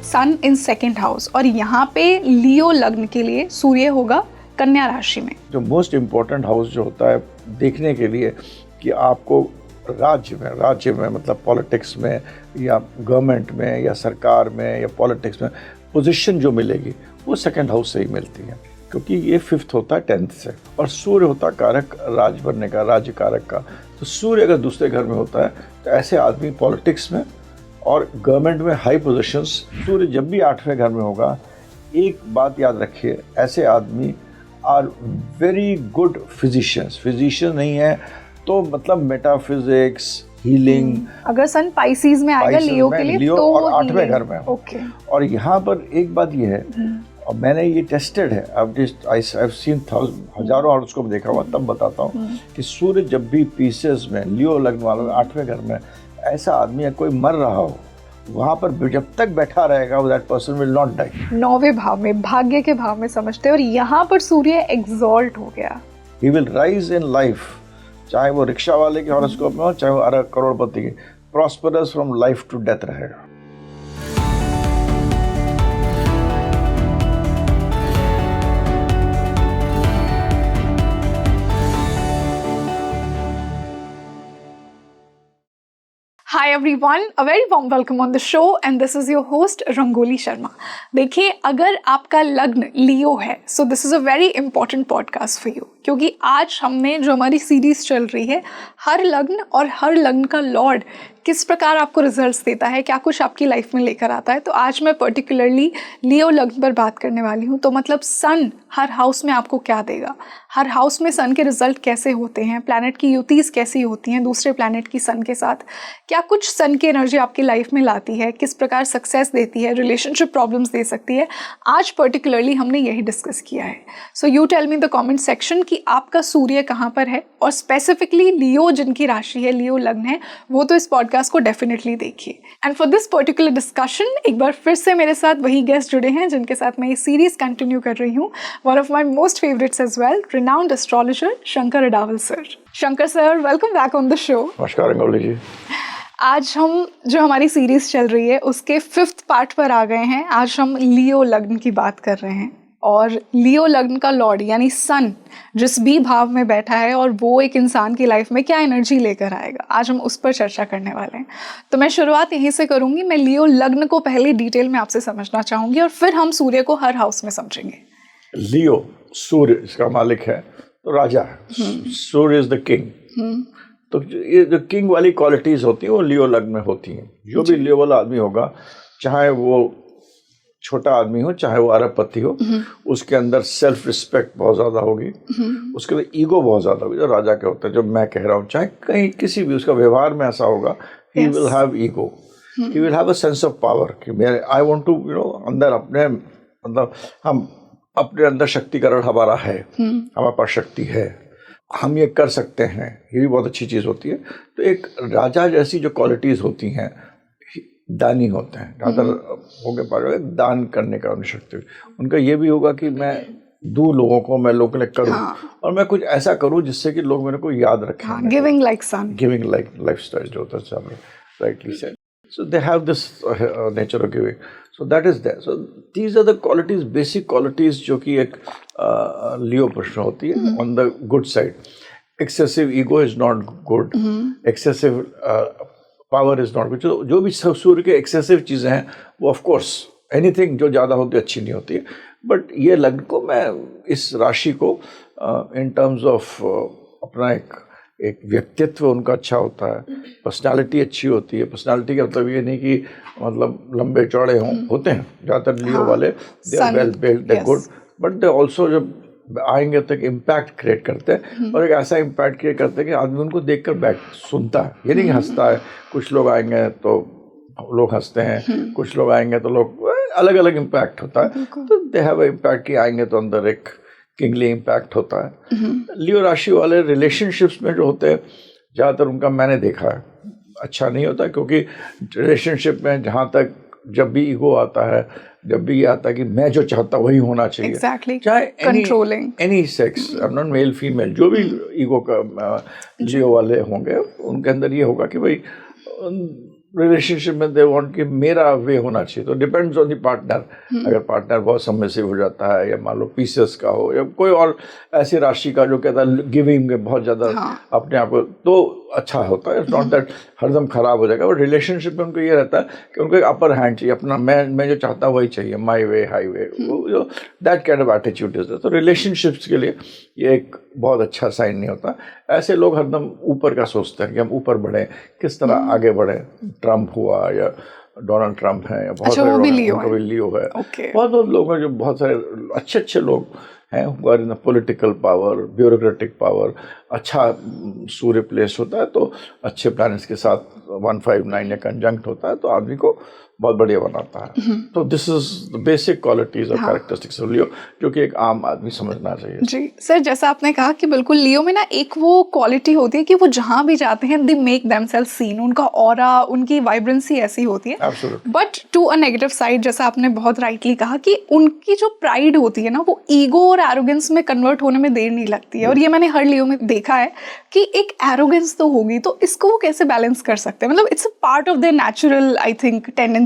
Sun in second house, और यहाँ पे लियो लग्न के लिए सूर्य होगा कन्या राशि में। जो मोस्ट इम्पोर्टेंट हाउस जो होता है देखने के लिए कि आपको राज्य में मतलब पॉलिटिक्स में या गवर्नमेंट में या सरकार में या पॉलिटिक्स में पोजीशन जो मिलेगी वो सेकंड हाउस से ही मिलती है, क्योंकि ये फिफ्थ होता है 10th से, और सूर्य होता है कारक राज बनने का, राज्य कारक का। तो सूर्य अगर दूसरे घर में होता है तो ऐसे आदमी पॉलिटिक्स में और गवर्नमेंट में हाई पोजीशंस, सूर्य जब भी 8वें घर में होगा, एक बात याद रखिए, ऐसे आदमी आर वेरी गुड फिजिशियंस नहीं है तो मतलब मेटाफिजिक्स, हीलिंग। अगर सन पाइसेस में आएगा लियो के लिए तो और 8वें घर में। ओके। और यहाँ पर एक बात ये है, और मैंने ये टेस्टेड है, आई हैव सीन हजारों हाउस को देखा हुआ, तब बताता हूँ कि सूर्य जब भी पीसेस में लियो लग्न वालों में 8वें घर में ऐसा आदमी है, कोई मर रहा हो, वहाँ पर जब तक बैठा रहेगा that person will not die. 9वें भाव में, भाग्य के भाव में समझते हैं, और यहाँ पर सूर्य एग्जॉल्ट हो गया। He will rise in life, चाहे वो रिक्शा वाले के हॉरोस्कोप में हो, चाहे वो अरब करोड़पति के, prosperous from life to death रहेगा। Hi everyone, a very warm welcome on the show and this is your host rangoli Sharma. देखिए, अगर आपका लग्न लियो है so this is a very important podcast for you, क्योंकि आज हमने जो हमारी सीरीज चल रही है, हर लग्न और हर लग्न का लॉर्ड किस प्रकार आपको रिजल्ट्स देता है, क्या कुछ आपकी लाइफ में लेकर आता है। तो आज मैं पर्टिकुलरली लियो लग्न पर बात करने वाली हूँ। तो मतलब सन हर हाउस में आपको क्या देगा, हर हाउस में सन के रिजल्ट कैसे होते हैं, प्लैनेट की युतीज़ कैसी होती हैं दूसरे प्लैनेट की सन के साथ, क्या कुछ सन की एनर्जी आपकी लाइफ में लाती है, किस प्रकार सक्सेस देती है, रिलेशनशिप प्रॉब्लम्स दे सकती है, आज पर्टिकुलरली हमने यही डिस्कस किया है। So you tell me the comment section कि आपका सूर्य कहाँ पर है, और स्पेसिफिकली लियो जिनकी राशि है, लियो लग्न है, वो तो इस पॉडकास्ट को डेफिनेटली देखिए। And for this particular discussion एक बार फिर से मेरे साथ वही गेस्ट जुड़े हैं जिनके साथ मैं ये सीरीज कंटिन्यू कर रही हूँ। One of my most favourites as well, renowned astrologer Shankar Adawal sir. Shankar sir, welcome back on the show. नमस्कार रंगोली जी। आज हम जो हमारी सीरीज चल रही है उसके 5th पार्ट पर आ गए हैं। आज हम लियो लग्न की बात कर रहे हैं, और लियो लग्न का लॉर्ड यानी सन जिस भी भाव में बैठा है और वो एक इंसान की लाइफ में क्या एनर्जी लेकर आएगा, आज हम उस पर चर्चा करने वाले हैं। तो मैं शुरुआत यहीं से करूंगी। मैं लियो लग्न को पहले डिटेल में आपसे समझना चाहूंगी और फिर हम सूर्य को हर हाउस में समझेंगे। लियो सूर्य इसका मालिक है, तो राजा है। सूर्य इज द किंग। तो ये जो किंग वाली क्वालिटीज होती हैं वो लियो लग्न में होती हैं। जो भी लियो वाला आदमी होगा, चाहे वो छोटा आदमी हो चाहे वो अरबपति हो, उसके अंदर सेल्फ रिस्पेक्ट बहुत ज़्यादा होगी, उसके अंदर ईगो बहुत ज़्यादा होगी, जो राजा के होता है, जो मैं कह रहा हूँ, चाहे कहीं किसी भी उसका व्यवहार में ऐसा होगा, he will have ego, he will have a sense of power कि मैं आई वांट टू अंदर अपने मतलब हम अपने अंदर शक्तिकरण हमारा है, हमारे पास शक्ति है, हम ये कर सकते हैं, ये भी बहुत अच्छी चीज़ होती है। तो एक राजा जैसी जो क्वालिटीज़ होती हैं, दानी होते हैं, ज़्यादातर होंगे पाए दान करने का उन्हें शक्ति, उनका ये भी होगा कि मैं दूँ लोगों को, मैं लोगों के लिए करूँ, और मैं कुछ ऐसा करूँ जिससे कि लोग मेरे को याद रखें। गिविंग लाइक सन, गिविंग लाइक लाइफस्टाइल जो होता है, rightly said. So they have this nature of giving. So that is there. So these are the qualities, basic qualities जो कि एक लियो प्रश्न होती है। On the good side, excessive ego is not good. Excessive power is not good. जो भी सूर्य के excessive चीज़ें हैं वो of course anything जो ज़्यादा होती है अच्छी नहीं होती है। But ये लग्न को मैं इस राशि को in terms of अपना एक व्यक्तित्व उनका अच्छा होता है, पर्सनालिटी अच्छी होती है। पर्सनालिटी का मतलब ये नहीं कि मतलब लंबे चौड़े होते हैं ज़्यादातर लियो वाले, they are well built, they good, but they also जब आएंगे तो एक इम्पैक्ट क्रिएट करते हैं, और एक ऐसा इम्पैक्ट क्रिएट करते हैं कि आदमी उनको देखकर सुनता है, ये नहीं कि हंसता है। कुछ लोग आएंगे तो लोग हंसते हैं, कुछ लोग आएंगे तो लोग अलग अलग इम्पैक्ट होता है। तो दे हैव इम्पैक्ट कि आएंगे तो अंदर एक किंगली इम्पैक्ट होता है। लियो राशि वाले रिलेशनशिप्स में जो होते हैं ज़्यादातर उनका मैंने देखा है अच्छा नहीं होता, क्योंकि रिलेशनशिप में जहाँ तक जब भी ईगो आता है, जब भी ये आता है कि मैं जो चाहता वही होना चाहिए, exactly. चाहे controlling any sex, I am not male female, जो भी ईगो का लियो वाले होंगे उनके अंदर ये होगा कि भाई रिलेशनशिप में दे वांट कि मेरा वे होना चाहिए, तो डिपेंड्स ऑन द पार्टनर। अगर पार्टनर बहुत सबमिसिव हो जाता है, या मान लो पीसेस का हो, या कोई और ऐसी राशि का जो कहता है गिविंग में बहुत ज़्यादा अपने आप को, तो अच्छा होता है। इट्स नॉट दैट हरदम खराब हो जाएगा, बट रिलेशनशिप में उनको ये रहता है कि उनको एक अपर हैंड चाहिए, अपना मैं जो चाहता हूँ वही चाहिए, my way high way, that kind of attitude is there. तो रिलेशनशिप्स के लिए ये एक बहुत अच्छा साइन नहीं होता। ऐसे लोग हरदम ऊपर का सोचते हैं कि हम ऊपर बढ़ें, किस तरह आगे बढ़ें। ट्रम्प हुआ या डोनाल्ड ट्रम्प हैं, या बहुत सारे लोग हैं, लियो है, बहुत लोग हैं जो बहुत सारे अच्छे लोग हैं who are in political power, bureaucratic power. अच्छा सूर्य प्लेस होता है तो अच्छे प्लैनेट्स के साथ 159 या कंजंक्ट होता है तो आदमी को बहुत बढ़िया बनाता है। तो this is the basic qualities और कैरेक्टरिस्टिक्स ऑफ लियो, जो कि एक आम आदमी समझना चाहिए। जी सर, जैसा आपने कहा कि बिल्कुल लियो में ना एक वो क्वालिटी होती है कि वो जहाँ भी जाते हैं दे मेक देमसेल्फ सीन, उनका ऑरा, उनकी वाइब्रेंसी ऐसी होती है। But to a negative side, जैसा आपने बहुत राइटली कहा कि उनकी जो प्राइड होती है ना, वो ईगो और एरोगेंस में कन्वर्ट होने में देर नहीं लगती है। और ये मैंने हर लियो में देखा है कि एक एरोगेंस तो होगी, तो इसको वो कैसे बैलेंस कर सकते हैं? मतलब it's a part of their natural, I think, tendencies.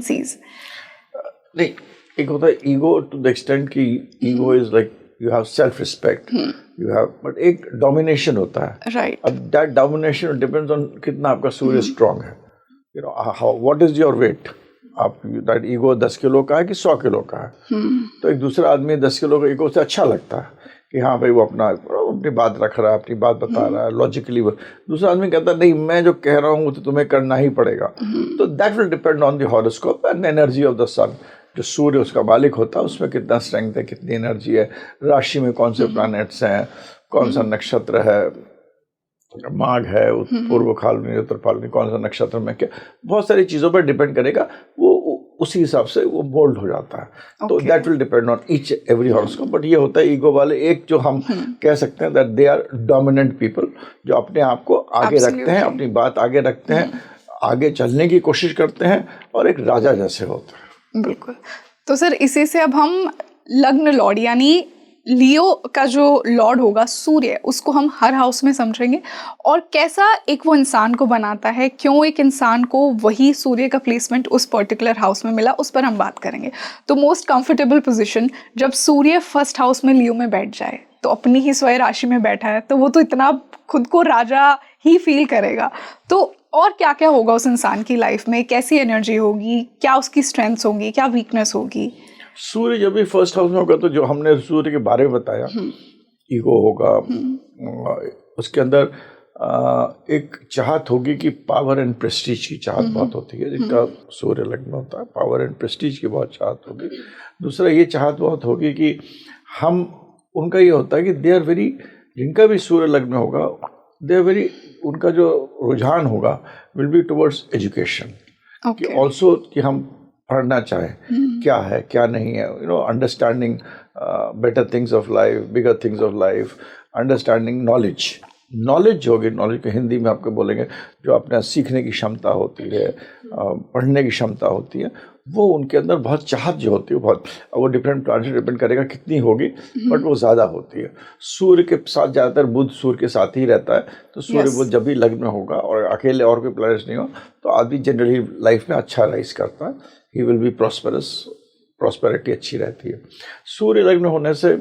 नहीं, एक होता है ईगो टू द एक्सटेंट कि ego is like you have self respect, you have, but एक डोमिनेशन होता है, राइट। अब दैट डोमिनेशन डिपेंड्स ऑन कितना आपका सूर्य स्ट्रांग है, you know, how what is your weight. आप दैट ईगो 10 किलो का है कि 100 किलो का है। तो एक दूसरा आदमी 10 किलो का ईगो से अच्छा लगता है कि हाँ भाई वो अपनी बात रख रहा है, अपनी बात बता रहा है लॉजिकली। दूसरा आदमी कहता है नहीं, मैं जो कह रहा हूँ तो तुम्हें करना ही पड़ेगा। तो that will depend on the horoscope and energy of the sun. जो सूर्य उसका मालिक होता है उसमें कितना स्ट्रेंथ है, कितनी एनर्जी है, राशि में कौन से प्लैनेट्स हैं, कौन सा नक्षत्र है, माघ है, पूर्व फाल्गुनी, उत्तर फाल्गुनी, कौन सा नक्षत्र में क्या, बहुत सारी चीज़ों पर डिपेंड करेगा। वो उसी हिसाब से वो बोल्ड हो जाता है। तो that will depend on each every horoscope. But ये होता है ईगो वाले, एक जो हम कह सकते हैं that they are dominant people, जो अपने आप को आगे रखते हैं, अपनी बात आगे रखते हैं, आगे चलने की कोशिश करते हैं और एक राजा जैसे होते हैं। बिल्कुल। तो सर इसी से अब हम लग्न लॉर्ड यानी लियो का जो लॉर्ड होगा सूर्य, उसको हम हर हाउस में समझेंगे और कैसा एक वो इंसान को बनाता है, क्यों एक इंसान को वही सूर्य का प्लेसमेंट उस पर्टिकुलर हाउस में मिला, उस पर हम बात करेंगे। तो मोस्ट कंफर्टेबल पोजीशन, जब सूर्य फर्स्ट हाउस में लियो में बैठ जाए, तो अपनी ही स्वयं राशि में बैठा है, तो वो तो इतना खुद को राजा ही फील करेगा। तो और क्या क्या होगा उस इंसान की लाइफ में, कैसी एनर्जी होगी, क्या उसकी स्ट्रेंथ्स होंगी, क्या वीकनेस होगी? सूर्य जब भी फर्स्ट हाउस में होगा तो जो हमने सूर्य के बारे में बताया, ईगो होगा, उसके अंदर एक चाहत होगी कि पावर एंड प्रेस्टीज की चाहत बहुत होती है, जिनका सूर्य लग्न होता है, पावर एंड प्रेस्टीज की बहुत चाहत होगी। दूसरा ये चाहत बहुत होगी कि हम, उनका ये होता है कि दे आर वेरी, जिनका भी सूर्य लग्न होगा दे आर वेरी, उनका जो रुझान होगा विल बी टुवर्ड्स एजुकेशन, कि ऑल्सो कि हम पढ़ना चाहें, क्या है क्या नहीं है, you know, understanding better things of life, bigger things of life, understanding knowledge होगी। नॉलेज को हिंदी में आपको बोलेंगे जो अपने सीखने की क्षमता होती है, पढ़ने की क्षमता होती है, वो उनके अंदर बहुत चाहत जो होती है, बहुत, वो डिफरेंट प्लैनेट से डिपेंड करेगा कितनी होगी, बट वो ज़्यादा होती है। सूर्य के साथ ज़्यादातर बुध सूर्य के साथ ही रहता है, तो सूर्य बुध जब भी लग्न में होगा और अकेले और कोई प्लैनेट नहीं हो तो आदमी जनरली लाइफ में अच्छा राइज करता है, ही विल बी प्रॉस्परस, प्रॉस्पेरिटी अच्छी रहती है। सूर्य लग्न होने से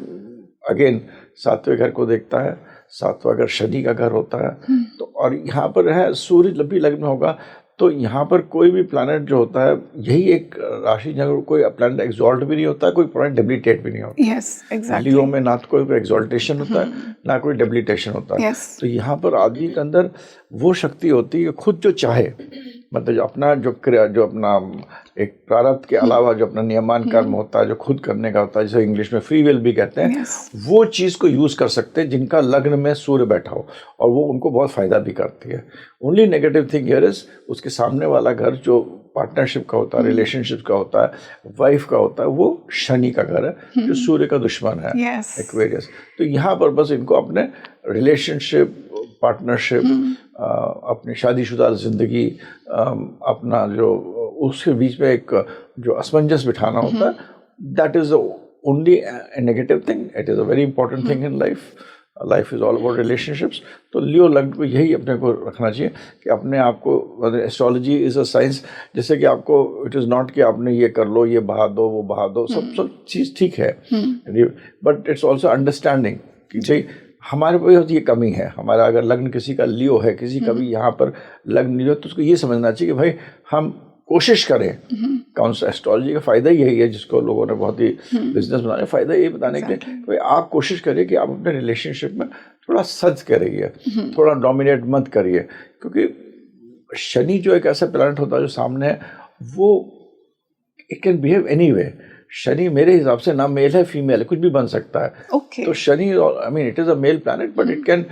अगेन सातवें घर को देखता है, सातवां घर शनि का घर होता है। तो और यहाँ पर है सूर्य जब भी लग्न होगा तो यहाँ पर कोई भी प्लैनेट जो होता है, यही एक राशि जहाँ कोई प्लैनेट एक्सॉल्ट भी नहीं होता, कोई प्लैनेट डेबिलिटेट भी नहीं होता। yes, exactly. लियो में ना तो कोई एक्सॉल्टेशन होता है ना कोई डेबिलिटेशन होता है। तो यहाँ पर आदमी के अंदर वो शक्ति होती है खुद जो चाहे, मतलब जो अपना जो अपना एक प्रारब्ध के अलावा जो अपना नियमान कर्म होता है, जो खुद करने का होता है, जिसे इंग्लिश में फ्री विल भी कहते हैं, वो चीज़ को यूज़ कर सकते हैं जिनका लग्न में सूर्य बैठा हो, और वो उनको बहुत फ़ायदा भी करती है। Only negative thing here is उसके सामने वाला घर जो पार्टनरशिप का होता है, रिलेशनशिप का होता है, वाइफ का होता है, वो शनि का घर है जो सूर्य का दुश्मन है, एक्वेरियस। तो यहाँ पर बस इनको अपने रिलेशनशिप, पार्टनरशिप, अपनी शादीशुदा ज़िंदगी, अपना जो उसके बीच में एक जो असमंजस बिठाना होता है, that is only A negative thing, it is a very important thing in life. Life is all about relationships. तो लियो लग्न को यही अपने को रखना चाहिए कि अपने आप को, एस्ट्रोलॉजी इज़ अ साइंस, जैसे कि आपको इट इज़ नॉट कि आपने ये कर लो, ये बहा दो, वो बहा दो, सब चीज़ ठीक है, बट इट्स ऑल्सो अंडरस्टैंडिंग कि भाई हमारे पास ये कमी है। हमारा अगर लग्न किसी का लियो है, किसी का भी यहाँ पर लग्न लियो, तो उसको ये समझना चाहिए कि भाई हम कोशिश करें। कौन सा एस्ट्रोलॉजी का फ़ायदा यही है, जिसको लोगों ने बहुत ही बिजनेस बनाने, फ़ायदा ये बताने के लिए भाई आप कोशिश करिए कि आप अपने रिलेशनशिप में थोड़ा सच करिए, थोड़ा डोमिनेट मत करिए, क्योंकि शनि जो एक ऐसा प्लैनेट होता है जो सामने है, वो it can behave any way. Shani मेरे हिसाब से ना मेल है फीमेल है, कुछ भी बन सकता है। तो Shani, I mean it is a male planet, but it can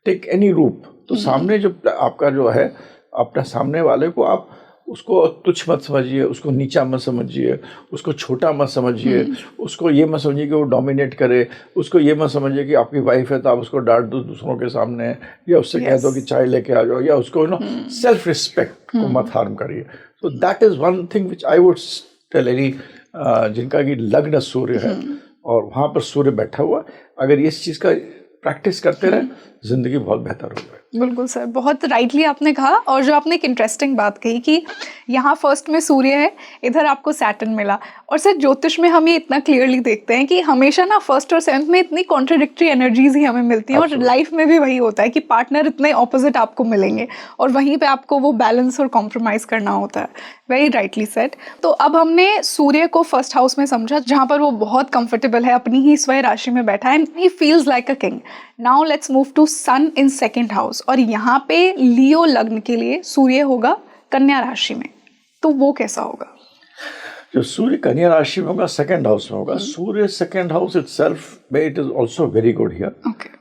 take any रूप। तो सामने जो आपका जो है, अपना सामने वाले को आप उसको तुच्छ मत समझिए, उसको नीचा मत समझिए, उसको छोटा मत समझिए, उसको ये मत समझिए कि वो डोमिनेट करे, उसको ये मत समझिए कि आपकी वाइफ है तो आप उसको डांट दो दूसरों के सामने, या उससे कह दो कि चाय लेके आ जाओ, या उसको सेल्फ रिस्पेक्ट को मत हार्म करिए। So that is one thing which I would tell any जिनका कि लग्न सूर्य है और वहाँ पर सूर्य बैठा हुआ, अगर इस चीज़ का प्रैक्टिस करते रहे, जिंदगी बहुत बेहतर हो जाए। बिल्कुल सर, बहुत राइटली आपने कहा। और जो आपने एक इंटरेस्टिंग बात कही कि यहाँ फर्स्ट में सूर्य है, इधर आपको सैटर्न मिला, और सर ज्योतिष में हम ये इतना क्लियरली देखते हैं कि हमेशा ना फर्स्ट और सेवंथ में इतनी कॉन्ट्रडिक्टरी एनर्जीज ही हमें मिलती हैं, और लाइफ में भी वही होता है कि पार्टनर इतने ऑपोजिट आपको मिलेंगे और वहीं पे आपको वो बैलेंस और कॉम्प्रोमाइज करना होता है। Very rightly said. तो अब हमने सूर्य को फर्स्ट हाउस में समझा, जहाँ पर वो बहुत कंफर्टेबल है, अपनी ही स्वयं राशि में बैठा है, and he feels like a king. Now let's move to sun in second house, और यहाँ पे लियो लग्न के लिए सूर्य होगा कन्या राशि में, तो वो कैसा होगा? जो सूर्य कन्या राशि में होगा, सेकंड हाउस में होगा, सूर्य सेकंड हाउस इटसेल्फ में it is also very good here,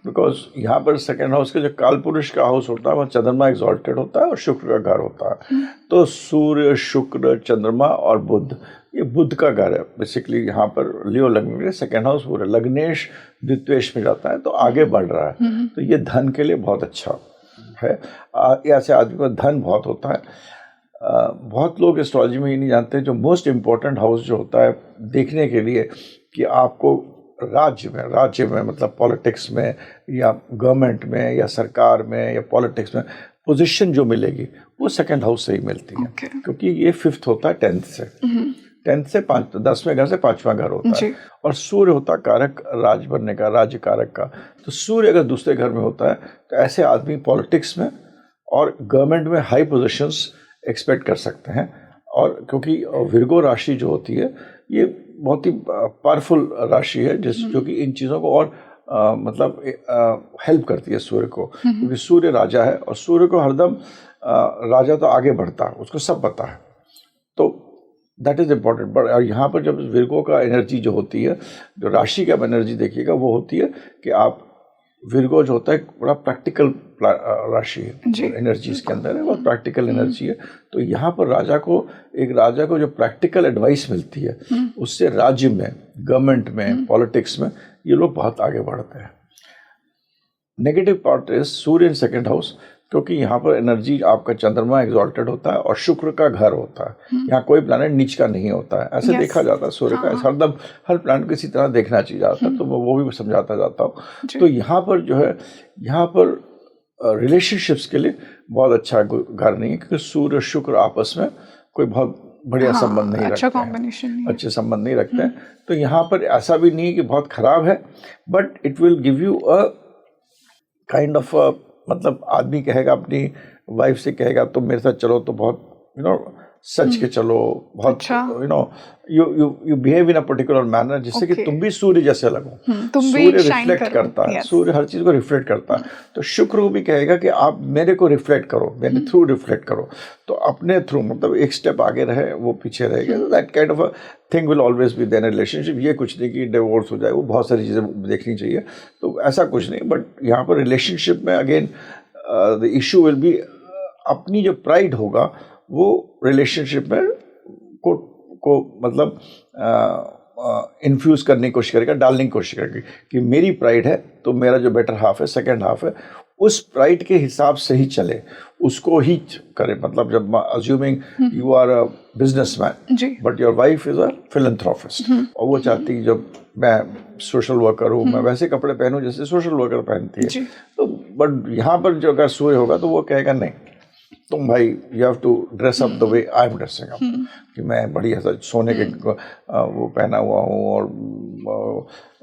because यहाँ पर सेकंड हाउस के जो काल पुरुष का हाउस होता है वह चंद्रमा एक्सॉल्टेड होता है और शुक्र का घर होता है। तो सूर्य, शुक्र, चंद्रमा और बुध, ये बुध का घर है बेसिकली। यहाँ पर लियो लग्न में सेकंड हाउस पूरा लग्नेश द्वित्वेश में जाता है, तो आगे बढ़ रहा है, तो ये धन के लिए बहुत अच्छा है। ऐसे आदमी को धन बहुत होता है। बहुत लोग एस्ट्रोलॉजी में ये नहीं जानते, जो मोस्ट इम्पोर्टेंट हाउस जो होता है देखने के लिए कि आपको राज्य में मतलब पॉलिटिक्स में या गवर्नमेंट में या सरकार में या पॉलिटिक्स में पोजीशन जो मिलेगी वो सेकंड हाउस से ही मिलती है, क्योंकि ये फिफ्थ होता है 10th से 10वें घर से 5वां घर होता है, और सूर्य होता है कारक राज बनने का, राज्य कारक का। तो सूर्य अगर दूसरे घर में होता है तो ऐसे आदमी पॉलिटिक्स में और गवर्नमेंट में हाई पोजीशंस एक्सपेक्ट कर सकते हैं। और क्योंकि विर्गो राशि जो होती है ये बहुत ही पावरफुल राशि है, जो कि इन चीज़ों को और मतलब हेल्प करती है सूर्य को, क्योंकि सूर्य राजा है और सूर्य को हरदम राजा तो आगे बढ़ता है, उसको सब पता है, तो दैट इज़ इम्पॉर्टेंट। बट यहाँ पर जब विर्गो का एनर्जी जो होती है, जो राशि का एनर्जी देखिएगा वो होती है कि आप विर्गो जो होता है बड़ा प्रैक्टिकल राशि है, एनर्जी इसके अंदर है, वो प्रैक्टिकल एनर्जी है। तो यहाँ पर एक राजा को जो प्रैक्टिकल एडवाइस मिलती है उससे राज्य में, गवर्नमेंट में, पॉलिटिक्स में ये लोग बहुत आगे बढ़ते हैं। Negative part is Surya in second house, क्योंकि यहाँ पर एनर्जी आपका चंद्रमा एक्सॉल्टेड होता है और शुक्र का घर होता है। यहाँ कोई प्लैनेट नीच का नहीं होता है, ऐसे देखा जाता है सूर्य का, हरदम हर प्लैनेट को इसी तरह देखना चाहिए जाता है, तो वो भी समझाता जाता हूँ। तो यहाँ पर जो है, यहाँ पर रिलेशनशिप्स के लिए बहुत अच्छा घर नहीं है, क्योंकि सूर्य शुक्र आपस में कोई बहुत बढ़िया संबंध नहीं रखते हैं, अच्छे संबंध नहीं रखते हैं। तो यहाँ पर ऐसा भी नहीं है कि बहुत खराब है, but it will give you a kind of मतलब आदमी कहेगा अपनी वाइफ से कहेगा तुम मेरे साथ चलो तो बहुत सच के चलो, बहुत you behave in a particular manner, जिससे कि तुम भी सूर्य जैसे लगो। सूर्य रिफ्लेक्ट करता है, सूर्य हर चीज को रिफ्लेक्ट करता है। तो शुक्र को भी कहेगा कि आप मेरे को रिफ्लेक्ट करो, मेरे थ्रू रिफ्लेक्ट करो, तो अपने थ्रू मतलब एक स्टेप आगे रहे, वो पीछे रहेगा। That kind of a thing will always be there in relationship. ये कुछ नहीं कि डिवोर्स हो जाए, वो बहुत सारी चीज़ें देखनी चाहिए, तो ऐसा कुछ नहीं। बट यहाँ पर रिलेशनशिप में again the issue will be अपनी जो प्राइड होगा वो रिलेशनशिप में को मतलब इन्फ्यूज करने की कोशिश करेगा, डालने की कोशिश करेगी कि मेरी प्राइड है तो मेरा जो बेटर हाफ है, सेकंड हाफ है, उस प्राइड के हिसाब से ही चले, उसको ही करे। मतलब जब assuming you are a businessman ji but your wife is a philanthropist और वो चाहती जब मैं सोशल वर्कर हूँ मैं वैसे कपड़े पहनूं जैसे सोशल वर्कर पहनती है। जी। तो बट यहाँ पर जो अगर सूर्य होगा तो वो कहेगा नहीं तुम भाई you have to dress up the way I am dressing up, कि मैं बढ़िया सा सोने के वो पहना हुआ हूँ और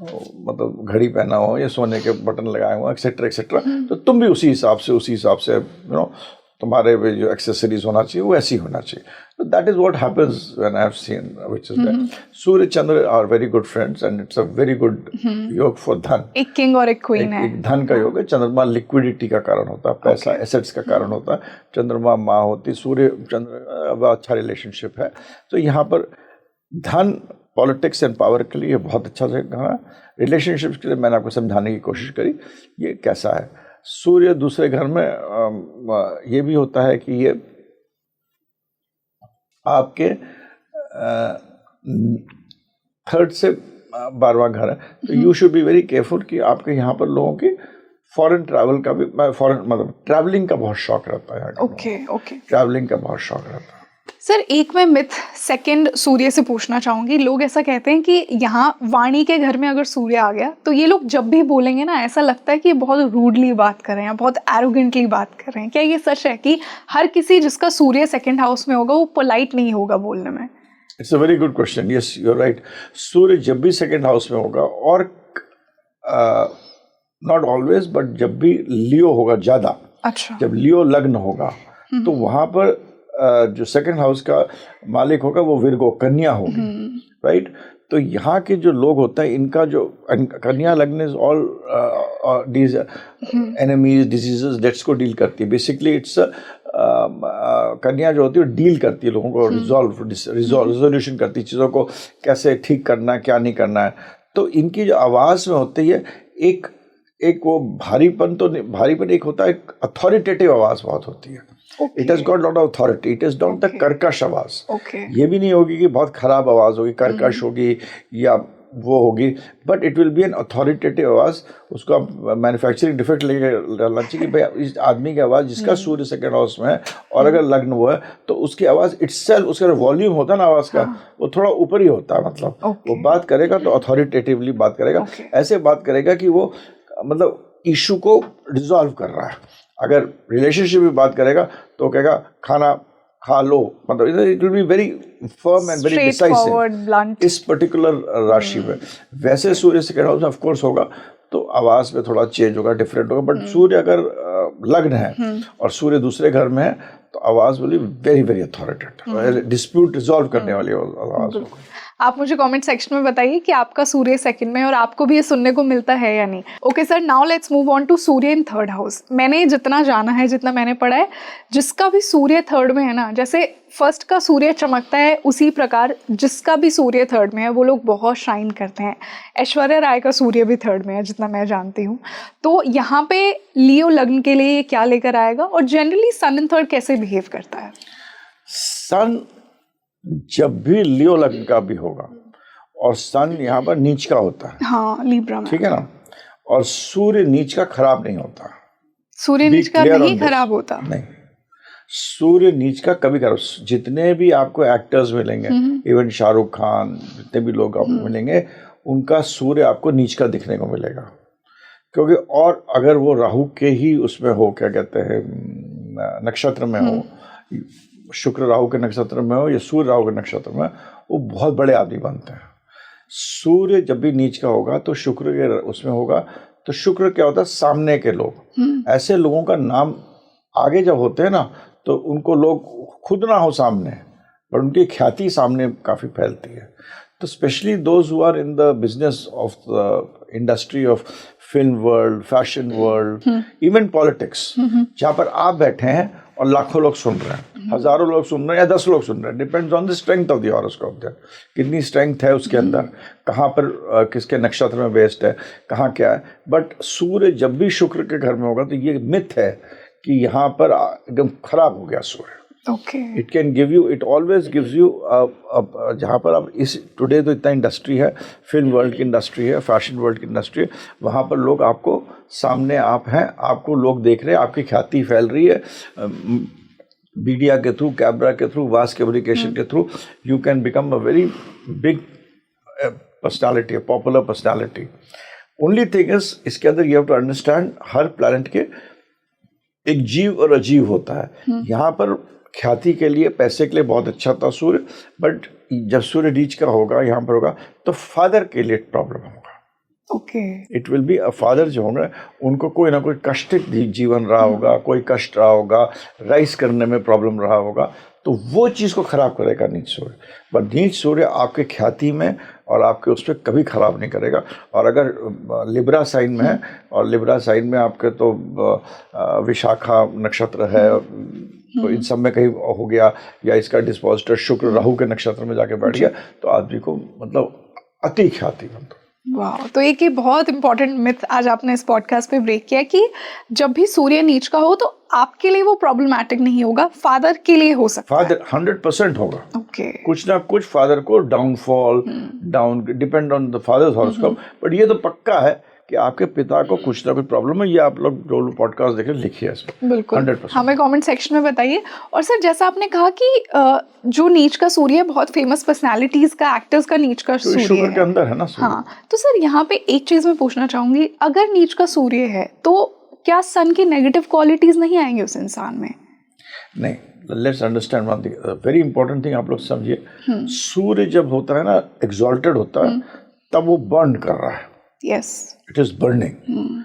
मतलब घड़ी पहना हुआ हूँ या सोने के बटन लगाए हुआ एक्सेट्रा एक्सेट्रा, तो तुम भी उसी हिसाब से यू नो तुम्हारे भी जो एक्सेसरीज होना चाहिए वो ऐसी होना चाहिए। तो that is what happens when I have seen which is that Surya Chandra are very good friends and it's a very good yoga for dhan. एक किंग और एक क्वीन है। एक धन का योग है। चंद्रमा लिक्विडिटी का कारण होता है, पैसा एसेट्स का कारण होता है। चंद्रमा माँ होती, सूर्य चंद्र अच्छा रिलेशनशिप है। तो यहाँ पर धन पॉलिटिक्स एंड पावर के लिए बहुत अच्छा जगह है। रिलेशनशिप्स के लिए मैंने आपको समझाने की कोशिश करी ये कैसा है। सूर्य दूसरे घर में ये भी होता है कि ये आपके थर्ड से 12वां घर है। तो you should be very careful कि आपके यहाँ पर लोगों की फॉरेन ट्रैवल का भी फॉरेन मतलब ट्रैवलिंग का बहुत शौक रहता है। ओके ट्रैवलिंग का बहुत शौक रहता है। सर एक मैं मिथ सेकंड सूर्य से पूछना चाहूंगी। लोग ऐसा कहते हैं कि यहाँ वाणी के घर में अगर सूर्य आ गया तो ये लोग जब भी बोलेंगे ना ऐसा लगता है कि बहुत रूडली बात कर रहे हैं, बहुत एरोगेंटली बात कर रहे हैं। क्या ये सच है कि हर किसी जिसका सूर्य सेकंड हाउस में होगा वो पोलाइट नहीं होगा बोलने में? It's a very good question. Yes you are right. सूर्य जब भी सेकंड हाउस में होगा और नॉट ऑलवेज बट जब भी लियो होगा ज्यादा, अच्छा, जब लियो लग्न होगा तो वहां पर जो सेकंड हाउस का मालिक होगा वो विर्गो कन्या होगी, राइट। तो यहाँ के जो लोग होते हैं इनका जो Kanya lagna is all these enemies diseases debts को डील करती है। बेसिकली इट्स कन्या जो होती है डील करती है लोगों को, रिजोल्यूशन करती है चीज़ों को, कैसे ठीक करना है क्या नहीं करना है। तो इनकी जो आवाज़ में होती है एक वो भारीपन, तो भारीपन एक होता है, अथॉरिटेटिव आवाज़ बहुत होती है। It has got lot of authority. It is not the कर्कश आवाज। ये भी नहीं होगी कि बहुत खराब आवाज होगी, कर्कश होगी या वो होगी, but it will B N authoritative आवाज। उसको आप मैन्युफैक्चरिंग डिफेक्ट लेके डालना चाहिए कि भाई इस आदमी की आवाज जिसका सूर्य सेकंड हाउस में है और अगर लग्न हुआ है तो उसकी आवाज इटसेल्फ, उसका वॉल्यूम होता है ना आवाज का, वो थोड़ा ऊपर ही होता है। मतलब वो बात करेगा तो अथॉरिटेटिवली बात करेगा, ऐसे बात करेगा कि वो मतलब इशू को रिजॉल्व कर रहा है। अगर रिलेशनशिप में बात करेगा तो कहेगा खाना खा लो, मतलब it will be very firm and very decisive इस पर्टिकुलर राशि में। वैसे सूर्य सेकंड हाउस में ऑफ कोर्स होगा तो आवाज में थोड़ा चेंज होगा, डिफरेंट होगा। बट सूर्य अगर लग्न है और सूर्य दूसरे घर में है तो आवाज will be very very authoritative, dispute resolve करने वाली आवाज होगी। आप मुझे कमेंट सेक्शन में बताइए कि आपका सूर्य सेकंड में और आपको भी ये सुनने को मिलता है या नहीं। Okay sir, now let's move on to Surya in third house. मैंने जितना जाना है, जितना मैंने पढ़ा है, जिसका भी सूर्य थर्ड में है ना, जैसे फर्स्ट का सूर्य चमकता है उसी प्रकार जिसका भी सूर्य थर्ड में है वो लोग बहुत शाइन करते हैं। ऐश्वर्या राय का सूर्य भी थर्ड में है जितना मैं जानती हूँ। तो यहाँ पे लियो लग्न के लिए ये क्या लेकर आएगा और जनरली सन इन थर्ड कैसे बिहेव करता है? सन जब भी लियो लग्न का भी होगा और सन यहाँ पर नीच का होता है, हाँ लिब्रा में, ठीक है ना, और सूर्य नीच का खराब नहीं होता। सूर्य नीच का नहीं खराब होता, नहीं, सूर्य नीच का कभी खराब। जितने भी आपको एक्टर्स मिलेंगे, इवन शाहरुख खान, जितने भी लोग आपको मिलेंगे, उनका सूर्य आपको नीच का दिखने को मिलेगा। क्योंकि और अगर वो राहु के ही उसमें हो, क्या कहते हैं, नक्षत्र में हो, शुक्र राहु के नक्षत्र में हो या सूर्य राहु के नक्षत्र में, वो बहुत बड़े आदमी बनते हैं। सूर्य जब भी नीच का होगा तो शुक्र के उसमें होगा, तो शुक्र क्या होता है, सामने के लोग। ऐसे लोगों का नाम आगे जब होते हैं ना तो उनको लोग खुद ना हो सामने, पर उनकी ख्याति सामने काफ़ी फैलती है। तो specially those who are in the business of the industry of film world, fashion world, even politics, जहाँ पर आप बैठे हैं और लाखों लोग सुन रहे हैं, हजारों लोग सुन रहे हैं या 10 लोग सुन रहे हैं, depends on the strength of the horoscope there, कितनी स्ट्रेंथ है उसके अंदर, कहाँ पर किसके नक्षत्र में बेस्ड है, कहाँ क्या है। बट सूर्य जब भी शुक्र के घर में होगा तो ये मिथ है कि यहाँ पर एकदम खराब हो गया सूर्य, okay it can give you, it always gives you, जहाँ पर आप इस टुडे तो इतना इंडस्ट्री है, फिल्म वर्ल्ड की इंडस्ट्री है, फैशन वर्ल्ड की इंडस्ट्री है, वहाँ पर लोग आपको सामने, आप हैं, आपको लोग देख रहे हैं, आपकी ख्याति फैल रही है मीडिया के थ्रू, कैमरा के थ्रू, वास्ट कम्युनिकेशन के through, you can become a very big personality, popular personality. Only thing is, इसके अंदर यू हैव टू अंडरस्टैंड, हर प्लैनेट के एक जीव और अजीव होता है। यहाँ पर ख्याति के लिए, पैसे के लिए बहुत अच्छा था सूर्य, बट जब सूर्य नीच का होगा, यहाँ पर होगा, तो फादर के लिए प्रॉब्लम होगा। Okay it will be a father जो होंगे, उनको कोई ना कोई कष्टित जीवन रहा होगा, कोई कष्ट रहा होगा, राइज करने में प्रॉब्लम रहा होगा, तो वो चीज़ को खराब करेगा नीच सूर्य। बट नीच सूर्य आपके ख्याति में और आपके उस पर कभी खराब नहीं करेगा। और अगर लिब्रा साइन में है, और लिब्रा साइन में आपके तो विशाखा नक्षत्र है, तो इन सब में कहीं हो गया, या इसका डिस्पोजिटर शुक्र राहु के नक्षत्र में जाके बैठ गया, तो आदमी को मतलब अति ख्याति बनता। वाह, तो एक ये बहुत इंपॉर्टेंट मिथ आज आपने इस पॉडकास्ट पे ब्रेक किया कि जब भी सूर्य नीच का हो तो आपके लिए वो प्रॉब्लमैटिक नहीं होगा, फादर के लिए हो सकता है। फादर 100% होगा। ओके कुछ ना कुछ फादर को downfall, down depend on the father's horoscope, but ये तो पक्का है कि आपके पिता को कुछ ना कुछ प्रॉब्लम है। ये आप लोग जो पॉडकास्ट देखें, लिखिए इसमें बिल्कुल 100%। हमें कमेंट सेक्शन में बताइए। और सर, जैसा आपने कहा कि जो नीच का सूर्य है, बहुत फेमस पर्सनालिटीज का, एक्टर्स का नीच का सूर्य शुक्र है। के अंदर है ना सूर्य। हाँ, तो सर यहाँ पे एक चीज मैं पूछना चाहूंगी, अगर नीच का सूर्य है तो क्या सन की नेगेटिव क्वालिटीज नहीं आएंगी उस इंसान में? नहीं, let's understand one thing, very important thing आप लोग समझिए। सूर्य जब होता है ना, एक्सॉल्टेड होता है, तब वो बर्न कर रहा है। Yes, it is burning.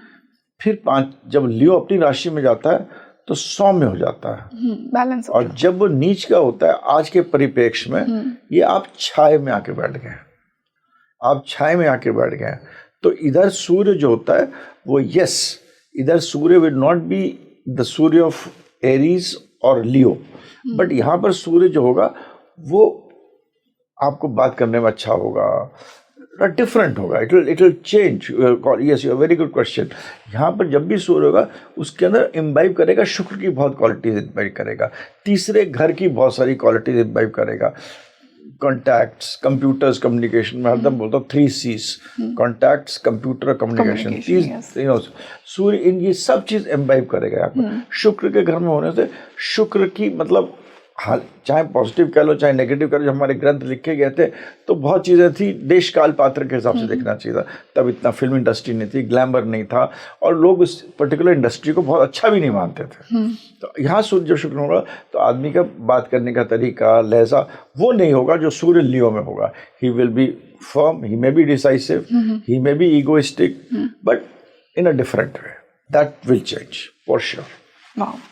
फिर जब लियो अपनी राशि में जाता है तो सौम्य हो जाता है, बैलेंस। और जब वो नीच का होता है, आज के परिप्रेक्ष्य में, ये आप छाए में आके बैठ गए, आप छाए में आके बैठ गए। तो इधर सूर्य जो होता है वो, यस, इधर Surya will not be the Surya of Aries और लियो, बट यहाँ पर सूर्य जो होगा वो आपको बात करने में अच्छा होगा, डिफरेंट होगा, it will change. Yes, you very good question. यहाँ पर जब भी सूर्य होगा, उसके अंदर इम्बाइब करेगा, शुक्र की बहुत क्वालिटीज इम्बाइब करेगा, तीसरे घर की बहुत सारी क्वालिटीज इम्बाइब करेगा, कॉन्टैक्ट्स, कंप्यूटर्स, कम्युनिकेशन में हरदम बोलता हूँ 3 C's, कॉन्टैक्ट्स, कंप्यूटर, कम्युनिकेशन, सूर्य इन ये सब चीज इम्बाइब करेगा यहाँ पर। शुक्र के घर में होने से शुक्र की मतलब, हाँ, चाहे पॉजिटिव कह लो चाहे नेगेटिव कह लो, जब हमारे ग्रंथ लिखे गए थे तो बहुत चीज़ें थी, देश काल पात्र के हिसाब से देखना चाहिए था। तब इतना फिल्म इंडस्ट्री नहीं थी, ग्लैमर नहीं था, और लोग उस पर्टिकुलर इंडस्ट्री को बहुत अच्छा भी नहीं मानते थे। तो यहाँ सूर्य जब शुक्र होगा तो आदमी का बात करने का तरीका, लहजा वो नहीं होगा जो सूर्य लियो में होगा। ही will B firm, he may be decisive, he may be egoistic, but in a different way. That will change for sure.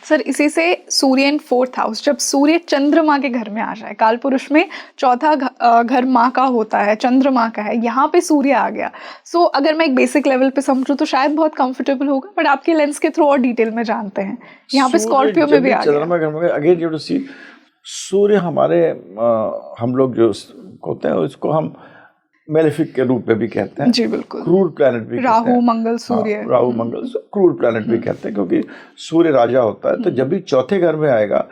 Sir, इसी से सूर्य इन 4th हाउस, जब सूर्य चंद्रमा के घर में आ जाए, काल पुरुष में चौथा घर माँ का होता है, चंद्रमा का है, यहाँ पे सूर्य आ गया। सो अगर मैं एक बेसिक लेवल पे समझूं तो शायद बहुत कंफर्टेबल होगा, बट आपके लेंस के थ्रू और डिटेल में जानते हैं। यहाँ पे स्कॉर्पियो में भी आ गया। चंद्रमा घर में अगेन यू टू सी, सूर्य हमारे हम लोग जो होते हैं उसको हम मेलेफिक के रूप में भी कहते हैं। जी बिल्कुल। क्रूर प्लैनेट भी कहते हैं। राहु मंगल सूर्य। हाँ, राहु मंगल क्रूर प्लैनेट भी कहते हैं, क्योंकि सूर्य राजा होता है। तो जब भी चौथे घर में आएगा,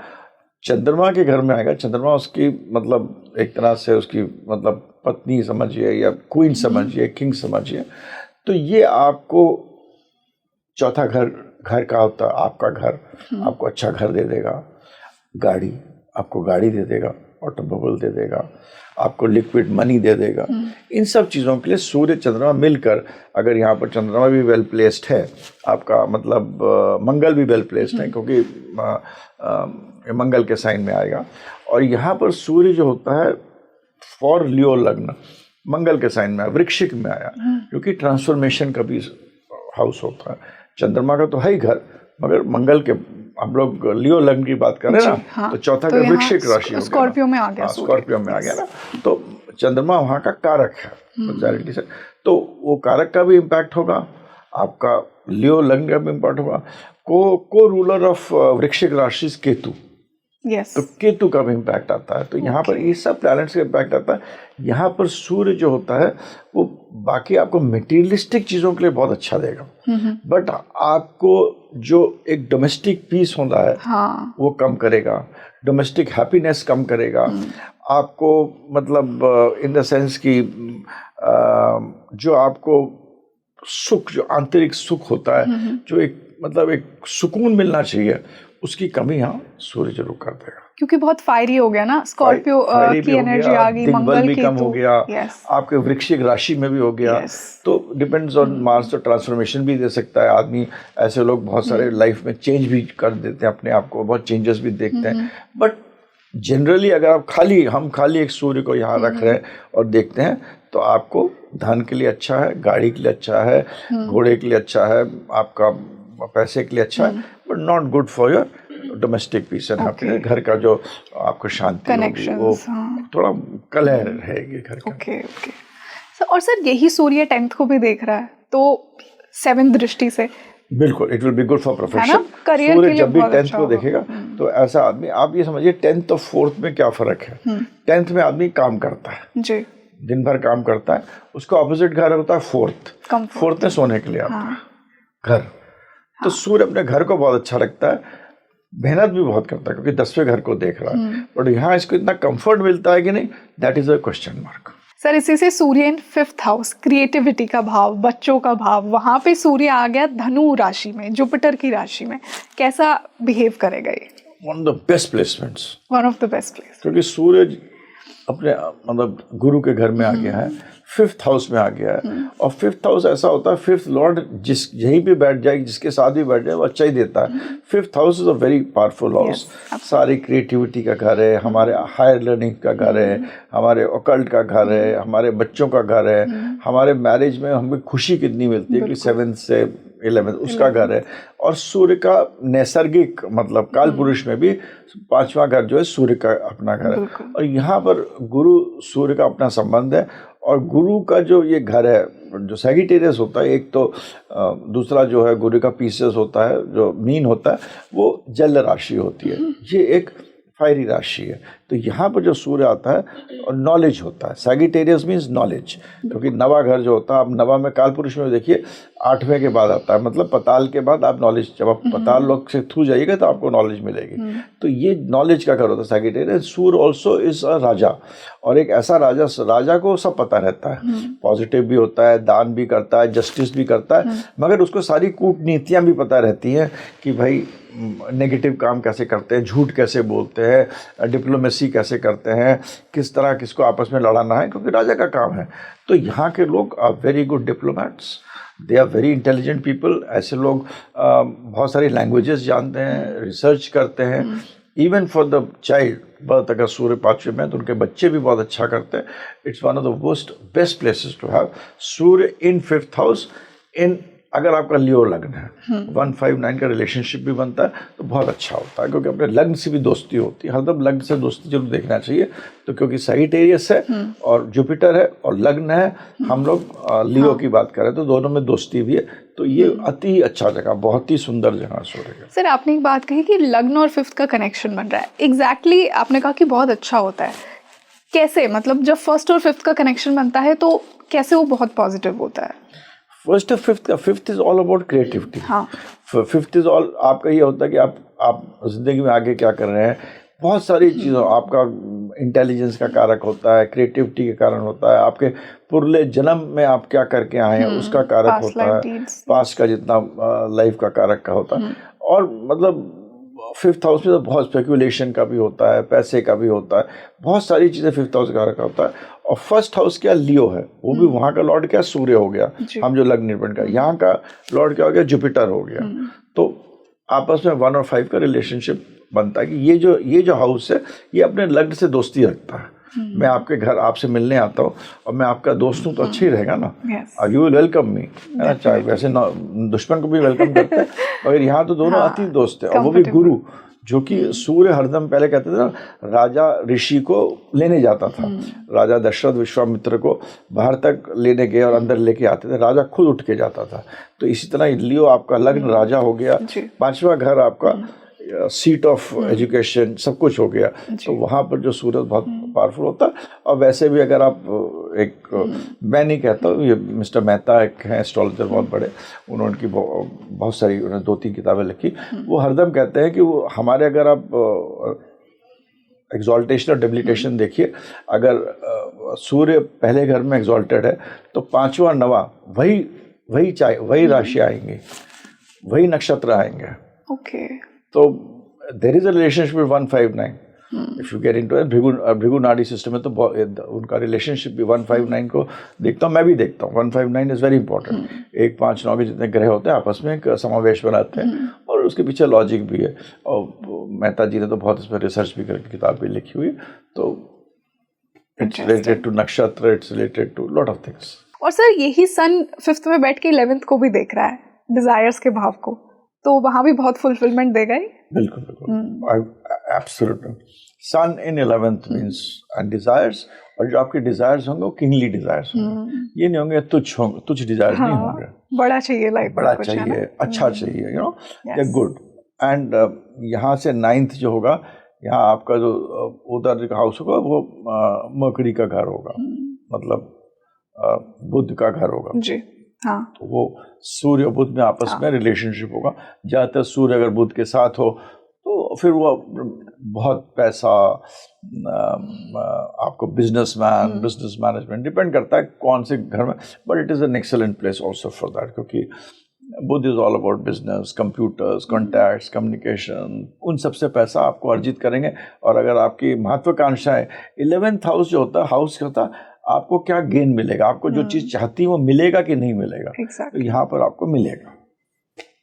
चंद्रमा के घर में आएगा, चंद्रमा उसकी मतलब एक तरह से उसकी मतलब पत्नी समझिए, या क्वीन समझिए, किंग समझिए, तो ये आपको चौथा घर का होता है, आपका घर, आपको अच्छा घर दे देगा, गाड़ी, आपको गाड़ी दे देगा, ऑटोमोबाइल दे देगा, आपको लिक्विड मनी दे देगा। इन सब चीज़ों के लिए सूर्य चंद्रमा मिलकर, अगर यहाँ पर चंद्रमा भी वेल प्लेस्ड है, आपका मतलब मंगल भी वेल प्लेस्ड है, क्योंकि मंगल के साइन में आएगा, और यहाँ पर सूर्य जो होता है फॉर लियो लग्न, मंगल के साइन में आया, वृश्चिक में आया, क्योंकि ट्रांसफॉर्मेशन का भी हाउस होता है। चंद्रमा का तो है ही घर, मगर मंगल के, हम लोग लियो लग्न की बात कर रहे हैं ना, हाँ, तो चौथा घर वृश्चिक राशि हो गया, स्कॉर्पियो में आ गया, स्कॉर्पियो में आ गया ना, तो चंद्रमा वहाँ का कारक है मेजॉरिटी से, तो वो कारक का भी इम्पैक्ट होगा, आपका लियो लग्न का भी इम्पैक्ट होगा। को रूलर ऑफ वृश्चिक राशि केतु, यस तो केतु का भी इम्पैक्ट आता है। तो यहाँ पर ये सब प्लैनेट्स का इम्पैक्ट आता है। यहाँ पर सूर्य जो होता है वो बाकी आपको मटेरियलिस्टिक चीज़ों के लिए बहुत अच्छा देगा, बट आपको जो एक डोमेस्टिक पीस होता है हाँ वो कम करेगा, डोमेस्टिक हैप्पीनेस कम करेगा आपको, मतलब इन द सेंस कि जो आपको सुख, जो आंतरिक सुख होता है, जो एक मतलब एक सुकून मिलना चाहिए, उसकी कमी यहाँ सूर्य जरूर कर देगा। क्योंकि बहुत फायरी हो गया ना, स्कॉर्पियो की एनर्जी आ गई, मंगल भी की कम हो गया, yes. आपके वृश्चिक राशि में भी हो गया, yes. तो डिपेंड्स ऑन मार्स, तो ट्रांसफॉर्मेशन भी दे सकता है आदमी। ऐसे लोग बहुत सारे लाइफ में चेंज भी कर देते हैं अपने आप को, बहुत चेंजेस भी देखते हैं। बट जनरली अगर आप हम खाली एक सूर्य को यहाँ रख रहे हैं और देखते हैं, तो आपको धन के लिए अच्छा है, गाड़ी के लिए अच्छा है, घोड़े के लिए अच्छा है, आपका पैसे के लिए अच्छा है, but not good for your domestic peace and happiness. घर का जो आपको शांति होगी, वो थोड़ा कलह रहेगी घर का। ओके और सर यही सूर्य 10th को भी देख रहा है, तो 7th दृष्टि से बिल्कुल it will be good for profession. Career सूर्य जब भी 10th को देखेगा तो ऐसा आदमी, आप ये समझिए 10th और 4th में क्या फर्क है। 10th में आदमी काम करता है जी, दिन भर काम करता है, उसका ऑपोजिट घर होता है 4th में सोने के लिए आता है घर। तो सूर्य अपने घर को बहुत अच्छा रखता है, मेहनत भी बहुत करता है क्योंकि 10वें घर को देख रहा है, बट यहाँ इसको इतना कंफर्ट मिलता है कि नहीं, that is a question mark. Sir इसी से सूर्य इन 5th हाउस, क्रिएटिविटी का भाव, बच्चों का भाव, वहां पे सूर्य आ गया धनु राशि में, जुपिटर की राशि में, कैसा बिहेव करेगा ये? One of the best placements, one of the best place, क्योंकि सूर्य अपने मतलब गुरु के घर में आ गया है, 5th हाउस में आ गया है। और 5th हाउस ऐसा होता है, 5th लॉर्ड जिस यहीं पे बैठ जाए, जिसके साथ भी बैठ जाए वो अच्छा ही देता है। 5th house is a very powerful house, सारी क्रिएटिविटी का घर है, हमारे हायर लर्निंग का घर है, हमारे ऑकल्ट का घर है, हमारे बच्चों का घर है, हमारे मैरिज में हमें खुशी कितनी मिलती है कि 7th से 11th उसका घर है। और सूर्य का नैसर्गिक मतलब काल पुरुष में भी 5वां घर जो है सूर्य का अपना घर है। और यहाँ पर गुरु सूर्य का अपना संबंध है, और गुरु का जो ये घर है जो सैगिटेरियस होता है, एक तो दूसरा जो है गुरु का पीसेस होता है, जो मीन होता है वो जल राशि होती है, ये एक फायरी राशि है। तो यहाँ पर जो सूर्य आता है और नॉलेज होता है, सैगिटेरियस मीन्स नॉलेज, क्योंकि नवा घर जो होता है, आप नवा में काल पुरुष में देखिए 8वें के बाद आता है, मतलब पताल के बाद आप नॉलेज, जब आप पताल लोग से थ्रू जाइएगा तो आपको नॉलेज मिलेगी। तो ये नॉलेज का घर होता है Sagittarius. Surya also is a raja, और एक ऐसा राजा को सब पता रहता है, पॉजिटिव भी होता है, दान भी करता है, जस्टिस भी करता है, मगर उसको सारी कूटनीतियाँ भी पता रहती हैं कि भाई नेगेटिव काम कैसे करते हैं, झूठ कैसे बोलते हैं, डिप्लोमेसी कैसे करते हैं, किस तरह किसको आपस में लड़ाना है, क्योंकि राजा का काम है। तो यहाँ के लोग are very good diplomats, they are very intelligent people. ऐसे लोग बहुत सारी लैंग्वेजेस जानते हैं, रिसर्च करते हैं। Even for the child birth, अगर सूर्य 5वें में तो उनके बच्चे भी बहुत अच्छा करते हैं। It's one of the best places to have Surya in 5th house. इन अगर आपका लियो लग्न है, 159 का रिलेशनशिप भी बनता है तो बहुत अच्छा होता है, क्योंकि अपने लग्न से भी दोस्ती होती है। हरदम लग्न से दोस्ती जरूर देखना चाहिए। तो क्योंकि सैगिटेरियस है और जुपिटर है और लग्न है, हम लोग लियो की बात करें तो दोनों में दोस्ती भी है। तो ये अति ही अच्छा जगह, बहुत ही सुंदर जगह सूर्य है। सर आपने एक बात कही कि लग्न और 5th का कनेक्शन बन रहा है, एग्जैक्टली आपने कहा कि बहुत अच्छा होता है। कैसे, मतलब जब 1st और 5th का कनेक्शन बनता है तो कैसे वो बहुत पॉजिटिव होता है? 1st और 5th का, 5th is all about creativity. हाँ, 5th इज ऑल आपका ये होता है कि आप जिंदगी में आगे क्या कर रहे हैं, बहुत सारी चीज़ों, आपका इंटेलिजेंस का कारक होता है, क्रिएटिविटी के कारण होता है, आपके पुरले जन्म में आप क्या करके आए हैं उसका कारक होता है, पास्ट का जितना लाइफ का कारक का होता है। और मतलब 5th हाउस में तो बहुत स्पेकुलेशन का भी होता है, पैसे का भी होता है, बहुत सारी चीज़ें 5th हाउस का होता है। और 1st हाउस क्या, लियो है, वो भी वहाँ का लॉर्ड क्या, सूर्य हो गया, हम जो लग्न निर्माण का, यहाँ का लॉर्ड क्या हो गया, जुपिटर हो गया। तो आपस में 1 और 5 का रिलेशनशिप बनता है कि ये जो हाउस है ये अपने लग्न से दोस्ती रखता है। मैं आपके घर आपसे मिलने आता हूँ और मैं आपका दोस्त हूँ तो अच्छा ही रहेगा ना, यू विल वेलकम मी, है ना। चाहे वैसे दुश्मन को भी वेलकम करते हैं, मगर यहाँ तो दोनों अति दोस्त हैं, और वो भी गुरु, जो कि सूर्य हरदम पहले कहते थे ना, राजा ऋषि को लेने जाता था। राजा दशरथ विश्वामित्र को बाहर तक लेने गए और अंदर लेके आते थे, राजा खुद उठ के जाता था। तो इसी तरह लियो आपका लग्न राजा हो गया, 5वां घर आपका सीट ऑफ एजुकेशन सब कुछ हो गया, तो वहाँ पर जो सूरज बहुत पावरफुल होता है। और वैसे भी अगर आप एक मैं नहीं कहता हूँ, ये मिस्टर मेहता एक हैं एस्ट्रोलॉजर बहुत बड़े, उन्होंने उनकी बहुत सारी उन्होंने 2-3 किताबें लिखी। वो हरदम कहते हैं कि वो हमारे, अगर आप एक्सॉल्टेशन और डेबिलिटेशन देखिए, अगर सूर्य पहले घर में एक्सॉल्टेड है तो 5वां 9वां वही राशि आएंगी, वही नक्षत्र आएंगे। ओके, तो there is a relationship with 159 if you get into Bhrigu Nadi system में, तो उनका रिलेशनशिप भी 159 को देखता हूँ, मैं भी देखता हूँ। 159 इज वेरी इंपॉर्टेंट। 1, 5, 9 के जितने ग्रह होते हैं आपस में एक समावेश बनाते हैं, और उसके पीछे लॉजिक भी है। और मेहता जी ने तो बहुत इस पर रिसर्च भी करके किताब भी लिखी हुई, तो it's related to nakshatra, it's related to lot of things. और सर यही सन 5th में बैठ के 11th को भी देख रहा है, डिजायर्स के भाव को, तो वहां भी बहुत फुलफिलमेंट देगा ही। बिल्कुल बिल्कुल, absolutely. Sun in 11th means and desires, और जो आपके डिजायर्स होंगे वो किंगली डिजायर्स होंगे, ये नहीं होंगे तुच्छ डिजायर्स नहीं होंगे। बड़ा चाहिए लाइफ, बड़ा चाहिए, अच्छा चाहिए, यू नो, या गुड। एंड यहाँ से 9th जो होगा, यहाँ आपका जो उधर हाउस होगा वो मकड़ी का घर होगा, मतलब बुध का घर होगा जी। हाँ, तो वो सूर्य और बुध में आपस में रिलेशनशिप होगा। ज़्यादातर सूर्य अगर बुध के साथ हो तो फिर वो बहुत पैसा, आपको बिजनेस मैनेजमेंट, डिपेंड करता है कौन से घर में, but it is an excellent place also for that, क्योंकि Budh is all about business, computers, contacts, communication, उन सबसे पैसा आपको अर्जित करेंगे। और अगर आपकी महत्वाकांक्षाएं, 11th हाउस जो होता है, हाउस होता है आपको क्या गेन मिलेगा, आपको जो चीज़ चाहती है वो मिलेगा कि नहीं मिलेगा, तो यहाँ पर आपको मिलेगा।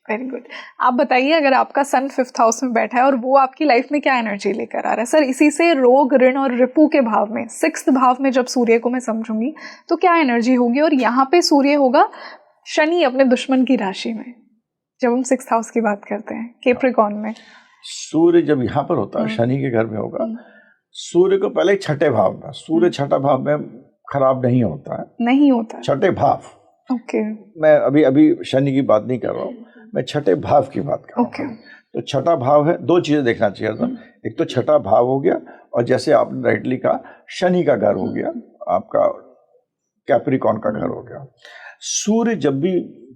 Very good. आप बताइए, अगर आपका सन 5th हाउस में बैठा है और वो आपकी लाइफ में क्या एनर्जी लेकर आ रहा है? सर इसी से रोग, ऋण और रिपू के भाव में 6th भाव में जब सूर्य को मैं समझूंगी तो क्या एनर्जी होगी? और यहाँ पे सूर्य होगा शनि अपने दुश्मन की राशि में, जब हम 6th हाउस की बात करते हैं, कैप्रिकॉर्न में। सूर्य जब यहाँ पर होता है, शनि के घर में होगा, सूर्य को पहले 6ठे भाव में, सूर्य 6ठा भाव में खराब नहीं होता है, नहीं होता, 6ठे भाव। ओके, मैं अभी शनि की बात नहीं कर रहा हूँ, मैं 6ठे भाव की बात कर रहा हूँ। तो 6ठा भाव है, 2 चीजें देखना चाहिए था, एक तो 6ठा भाव हो गया, और जैसे आपने राइटली कहा शनि का घर हो गया, आपका कैप्रिकॉर्न का घर हो गया। सूर्य जब भी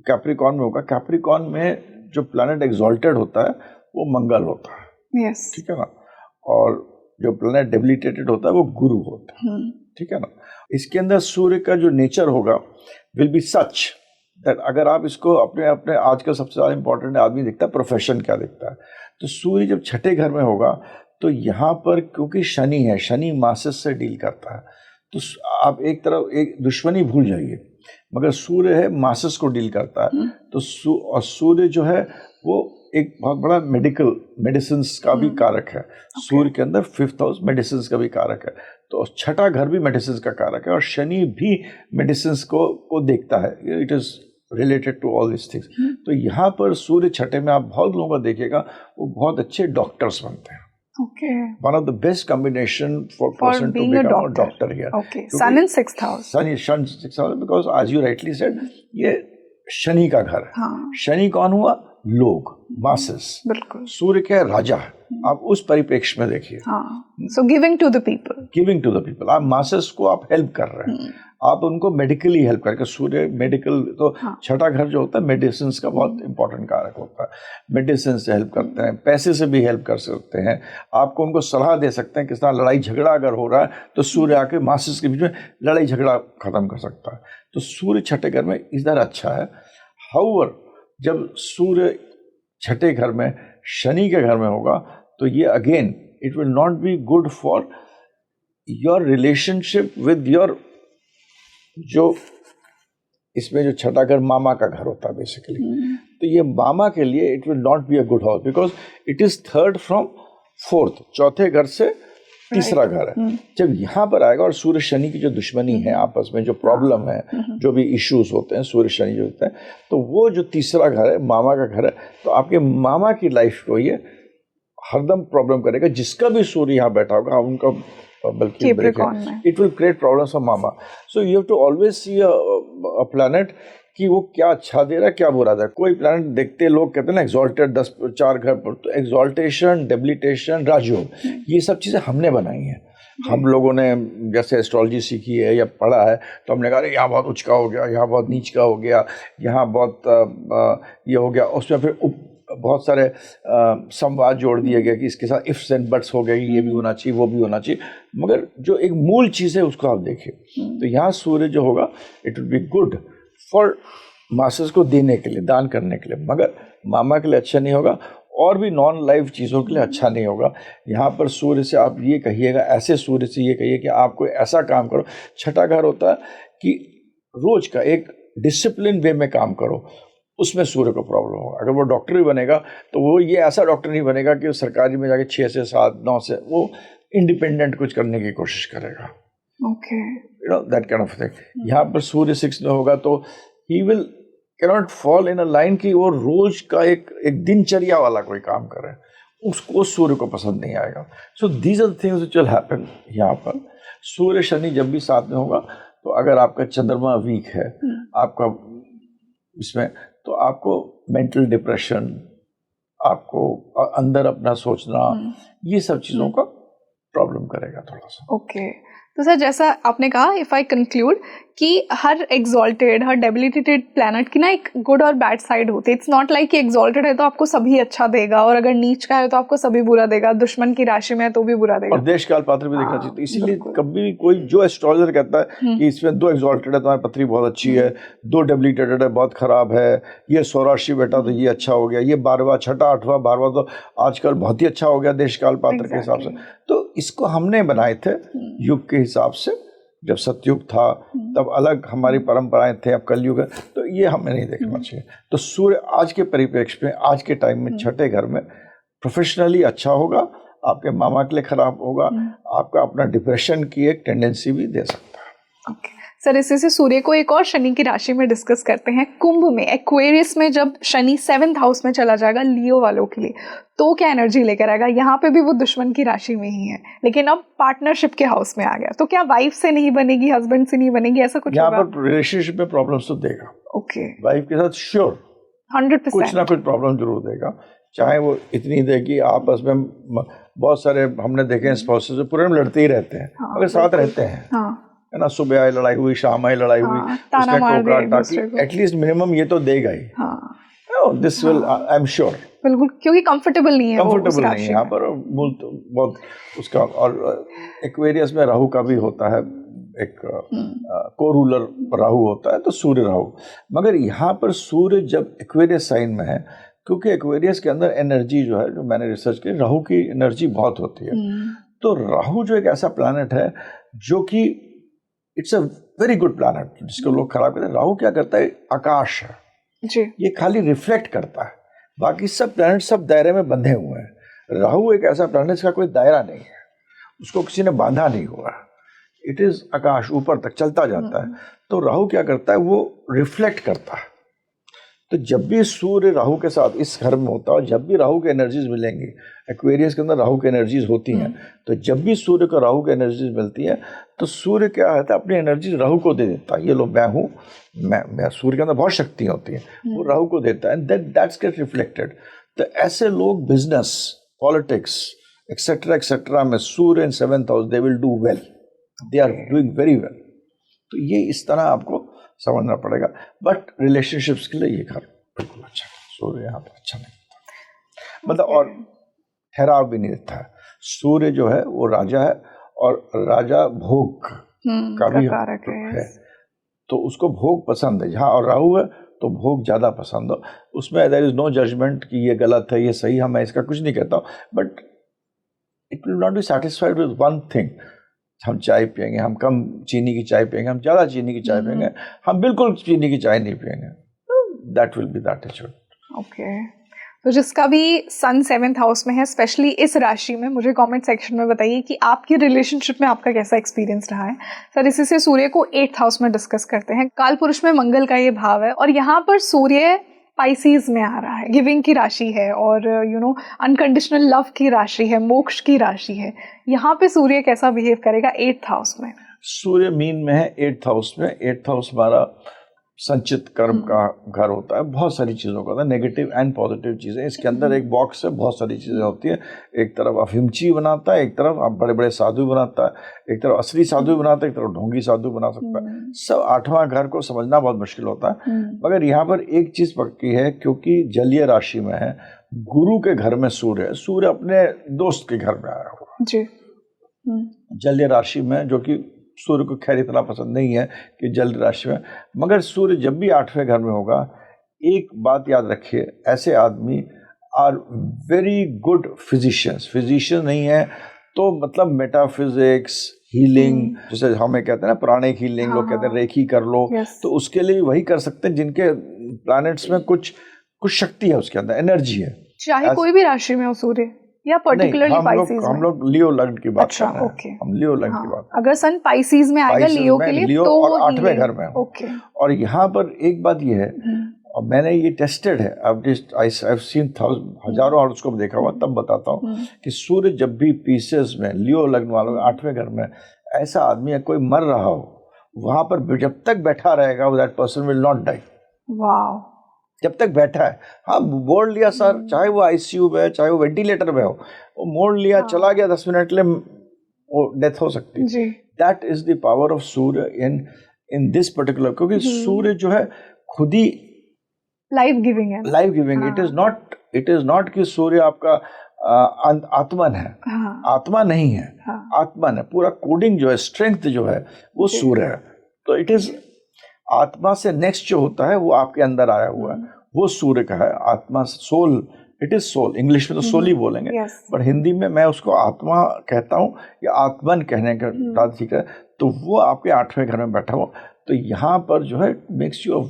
कैप्रिकॉर्न में होगा, कैप्रिकॉर्न में जो प्लैनेट एक्सॉल्टेड होता है वो मंगल होता है, ठीक है ना, और जो प्लैनेट डेबिलिटेटेड होता है वो गुरु होता है, ठीक है ना। इसके अंदर सूर्य का जो नेचर होगा विल बी सच दैट अगर आप इसको अपने आजकल सबसे ज़्यादा इंपॉर्टेंट आदमी दिखता है, प्रोफेशन क्या दिखता है, तो सूर्य जब 6ठे घर में होगा तो यहाँ पर क्योंकि शनि है, शनि मासेस से डील करता है, तो आप एक तरफ एक दुश्मनी भूल जाइए, मगर सूर्य है मासेस को डील करता है, तो सूर्य जो है वो एक बहुत बड़ा मेडिसिन का भी कारक है। सूर्य के अंदर 5th हाउस मेडिसिन का भी कारक है, तो 6ठा घर भी मेडिसिन का कारक है, और शनि भी मेडिसिन को देखता है, it is related to all this things. तो यहाँ पर सूर्य 6ठे में आप बहुत लोगों को देखिएगा वो बहुत अच्छे डॉक्टर्स बनते हैं। One of the best combination for person to become a doctor here. Sun in 6th house. Sun in 6th house because as you rightly said, ये शनि का घर है। शनि कौन हुआ? लोग, masses। बिल्कुल। सूर्य क्या है? राजा है। आप उस परिप्रेक्ष्य में देखिए। So giving to the people. Giving to the people। आप masses को आप हेल्प कर रहे हैं, आप उनको मेडिकली हेल्प करके, सूर्य मेडिकल, तो 6ठा घर जो होता है मेडिसिन का बहुत इंपॉर्टेंट कारक होता है, मेडिसिन से हेल्प करते हैं, पैसे से भी हेल्प कर सकते हैं, आपको उनको सलाह दे सकते हैं, किस तरह लड़ाई झगड़ा अगर हो रहा है तो सूर्य आके मासेस के बीच में लड़ाई झगड़ा खत्म कर सकता है, तो सूर्य 6ठे घर में इधर अच्छा है। हाउएवर जब सूर्य 6ठे घर में शनि के घर में होगा तो ये again it will not B good for your relationship with your, जो इसमें जो 6ठा घर मामा का घर होता है बेसिकली, तो ये मामा के लिए it will not be a good house because it is 3rd from 4th, चौथे घर से तीसरा घर है। जब यहाँ पर आएगा और सूर्य शनि की जो दुश्मनी है आपस में, जो प्रॉब्लम है, जो भी इश्यूज होते हैं, सूर्य शनि जो होते हैं, तो वो जो तीसरा घर है मामा का घर है, तो आपके मामा की लाइफ को ये हरदम प्रॉब्लम करेगा। जिसका भी सूर्य यहाँ बैठा होगा उनका बल्कि it will create problems for mama. So you have to always see a planet कि वो क्या अच्छा दे रहा है क्या बुरा दे रहा है। कोई प्लैनेट देखते लोग कहते हैं ना एक्सॉल्टेड 10 घर पर, तो एक्सॉल्टेशन, डेबिलिटेशन, राजयोग, ये सब चीज़ें हमने बनाई हैं। हम लोगों ने जैसे एस्ट्रोलॉजी सीखी है या पढ़ा है तो हमने कहा यहाँ बहुत उच्च का हो गया, यहाँ बहुत नीच का हो गया, यहाँ बहुत ये हो गया, उसमें फिर बहुत सारे संवाद जोड़ दिए गए कि इसके साथ इफ्स एंड बट्स हो गए, ये भी होना चाहिए वो भी होना चाहिए। मगर जो एक मूल चीज़ है उसको आप देखिए, तो यहाँ सूर्य जो होगा it will be good for masses को देने के लिए, दान करने के लिए, मगर मामा के लिए अच्छा नहीं होगा और भी नॉन लाइफ चीज़ों के लिए अच्छा नहीं होगा। यहाँ पर सूर्य से आप ये कहिएगा, ऐसे सूर्य से ये कहिए कि आप कोई ऐसा काम करो। छठा घर होता है कि रोज का एक डिसिप्लिन वे में काम करो, उसमें सूर्य को प्रॉब्लम होगा। अगर वो डॉक्टर भी बनेगा तो वो ये ऐसा डॉक्टर नहीं बनेगा कि वो सरकारी में जाके 6 से 7, 9 से, वो इंडिपेंडेंट कुछ करने की कोशिश करेगा। Okay, you know that kind of thing. यहाँ पर सूर्य 6 में होगा तो he will cannot fall in a line कि वो रोज का एक दिनचर्या वाला कोई काम करे, उसको सूर्य को पसंद नहीं आएगा। So these are the things which will happen. यहाँ पर सूर्य शनि जब भी साथ में होगा तो अगर आपका चंद्रमा वीक है आपका इसमें, तो आपको मेंटल डिप्रेशन, आपको अंदर अपना सोचना, ये सब चीज़ों का प्रॉब्लम करेगा थोड़ा सा। ओके, तो सर जैसा आपने कहा, इफ आई कंक्लूड कि हर एक्सॉल्टेड, हर डेबिलिटेटेड प्लैनेट की ना एक गुड और बैड साइड होती है। इट्स नॉट लाइक कि एक्सॉल्टेड है तो आपको सभी अच्छा देगा और अगर नीच का है तो आपको सभी बुरा देगा, दुश्मन की राशि में है तो भी बुरा देगा। और देश काल पात्र भी देखना चाहिए। तो इसीलिए कभी भी कोई जो एस्ट्रोलॉजर कहता है कि इसमें 2 एक्सॉल्टेड है, तुम्हारी पत्री बहुत अच्छी है, 2 डेबिलिटेटेड है बहुत खराब है, ये स्वराशि बेटा तो ये अच्छा हो गया, ये 12वां, 6ठा, 8वां, 12वां तो आजकल बहुत ही अच्छा हो गया देश काल पात्र के हिसाब से। तो इसको हमने बनाए थे युग के हिसाब से। जब सतयुग था तब अलग हमारी परंपराएं थे, अब कलयुग है, तो ये हमें नहीं देखना चाहिए। तो सूर्य आज के परिप्रेक्ष्य में, आज के टाइम में छठे घर में प्रोफेशनली अच्छा होगा, आपके मामा के लिए खराब होगा, आपका अपना डिप्रेशन की एक टेंडेंसी भी दे सकता है। ओके सर, इसी से सूर्य को एक और शनि की राशि में डिस्कस करते हैं। कुंभ में, एक्वेरियस में जब शनि 7th हाउस में चला जाएगा लियो वालों के लिए, तो क्या एनर्जी लेकर आएगा? यहाँ पे भी वो दुश्मन की राशि में ही है, लेकिन अब पार्टनरशिप के हाउस में आ गया, तो क्या वाइफ से नहीं बनेगी, हस्बैंड से नहीं बनेगी, ऐसा कुछ यहाँ पर रिलेशनशिप में प्रॉब्लम्स तो देगा। ओके, वाइफ के साथ श्योर 100% कुछ ना कुछ प्रॉब्लम जरूर देगा, चाहे वो इतनी दे कि आपस में बहुत सारे हमने देखे हैं स्पाउसेस पूरे में लड़ते ही रहते हैं, अगर साथ रहते हैं, है ना, सुबह आई लड़ाई हुई, शाम आई लड़ाई हुई, उसने टोका टाकी, एटलीस्ट मिनिमम ये तो देगा ही। This will, I am sure, बिल्कुल, क्योंकि कंफर्टेबल नहीं है, कंफर्टेबल नहीं है यहाँ पर बहुत उसका। और एक्वेरियस में राहु का भी होता है, एक को-रूलर राहु होता है, तो सूर्य राहु। मगर यहाँ पर सूर्य जब एक्वेरियस साइन में है, क्योंकि एक्वेरियस के अंदर एनर्जी जो है, जो मैंने रिसर्च की, राहु की एनर्जी बहुत होती है। तो राहु जो एक ऐसा प्लैनेट है जो कि it's a very good planet, जिसको लोग खराब कहते हैं। राहु क्या करता है? आकाश है जी, ये खाली रिफ्लेक्ट करता है, बाकी सब प्लैनेट सब दायरे में बंधे हुए हैं। राहु एक ऐसा प्लैनेट जिसका कोई दायरा नहीं है, उसको किसी ने बांधा नहीं हुआ, इट इज आकाश, ऊपर तक चलता जाता है। तो राहु क्या करता है? वो रिफ्लेक्ट करता है। तो जब भी सूर्य राहु के साथ इस घर में होता है, जब भी राहु के एनर्जीज मिलेंगी, एक्वेरियस के अंदर राहु के एनर्जीज होती हैं, तो जब भी सूर्य को राहु के एनर्जीज मिलती है तो सूर्य क्या है, अपनी एनर्जी राहु को दे देता है। ये लो मैं हूँ, मैं सूर्य के अंदर बहुत शक्ति होती है, वो राहु को देता है, एंड दैट्स गेट रिफ्लेक्टेड। तो ऐसे लोग बिजनेस, पॉलिटिक्स एक्सेट्रा एक्सेट्रा में Surya in 7th house, they will do well, they are doing very well. तो ये इस तरह आपको समझना पड़ेगा। बट रिलेशनशिप्स के लिए ये घर बिल्कुल अच्छा है, सूर्य यहाँ पर अच्छा नहीं होता, मतलब और ठहराव भी नहीं देता है। सूर्य जो है वो राजा है, और राजा भोग का भी है, तो उसको भोग पसंद है। जहाँ और राहु है तो भोग ज़्यादा पसंद हो, उसमें देयर इज नो जजमेंट कि ये गलत है ये सही है, मैं इसका कुछ नहीं कहता हूँ, but it will not be satisfied with one thing. हम चाय पियेंगे, हम कम चीनी की चाय पियेंगे, हम ज़्यादा चीनी की चाय पियेंगे, हम बिल्कुल चीनी की चाय नहीं पियेंगे, that will be the attitude. Okay, तो जिसका भी सन 7th हाउस में है, स्पेशली इस राशि में, मुझे कमेंट सेक्शन में बताइए कि आपकी रिलेशनशिप में आपका कैसा एक्सपीरियंस रहा है। सर, इसी से सूर्य को 8th हाउस में डिस्कस करते हैं। काल पुरुष में मंगल का ये भाव है, और यहाँ पर सूर्य पाइसीज में आ रहा है, गिविंग की राशि है, और अनकंडीशनल लव की राशि है, मोक्ष की राशि है। यहाँ पे सूर्य कैसा बिहेव करेगा 8th हाउस में? सूर्य मीन में है 8th हाउस में। 8th हाउस हमारा संचित कर्म का घर होता है, बहुत सारी चीज़ों का होता है, नेगेटिव एंड पॉजिटिव चीज़ें। इसके अंदर एक बॉक्स है, बहुत सारी चीज़ें होती है। एक तरफ अफिमची बनाता है, एक तरफ आप बड़े बड़े साधु बनाता है, एक तरफ असली साधु बनाता है, एक तरफ ढोंगी साधु बना सकता है। सब 8वां घर को समझना बहुत मुश्किल होता है। मगर यहाँ पर एक चीज़ पक्की है, क्योंकि जलीय राशि में है, गुरु के घर में सूर्य है, सूर्य अपने दोस्त के घर में आया हुआ जी। जलीय राशि में, जो कि सूर्य को खैर इतना पसंद नहीं है कि जल राशि में, मगर सूर्य जब भी 8वें घर में होगा, एक बात याद रखिए, ऐसे आदमी are very good physicians. Physician नहीं है तो मतलब मेटाफिजिक्स, हीलिंग, जैसे हमें कहते हैं ना प्राणिक हीलिंग, लोग कहते हैं रेखी कर लो, तो उसके लिए वही कर सकते हैं जिनके प्लैनेट्स में कुछ शक्ति है, उसके अंदर एनर्जी है। चाहे कोई भी राशि में हो सूर्य, या पर्टिकुलरली पाइसेस में? हम लोग लियो लग्न की बात कर रहे हैं। हम लियो लग्न की बात, अगर सन पाइसेस में आएगा लियो के लिए, तो और 8वें घर में। और यहाँ पर एक बात ये है, और मैंने ये टेस्टेड है, आई हैव सीन हजारों और उसको देखा हुआ, तब बताता हूँ कि सूर्य जब भी पीसेस में, लियो लग्न वालों 8वें घर में ऐसा आदमी है, कोई मर रहा हो, वहां पर जब तक बैठा रहेगा, that person will not die. Wow. जब तक बैठा है, हाँ मोड़ लिया सर, चाहे वो आईसीयू में, चाहे वो वेंटिलेटर में हो, वो मोड़ लिया, चला गया 10 मिनट ले, वो डेथ हो सकती है। That is the power of Surya in this particular, क्योंकि सूर्य जो है खुद ही लाइफ गिविंग है, life giving. It is not कि सूर्य आपका आत्मन है, आत्मा नहीं है, आत्मन है। पूरा कोडिंग जो है, स्ट्रेंथ जो है, वो सूर्य है। तो इट इज आत्मा से नेक्स्ट जो होता है वो आपके अंदर आया हुआ है, वो सूर्य का है। आत्मा, soul, it is soul. English में तो सोल ही बोलेंगे, पर हिंदी में मैं उसको आत्मा कहता हूँ, या आत्मन कहने का बात ठीक है। तो वो आपके 8वें घर में बैठा हुआ, तो यहाँ पर जो है makes you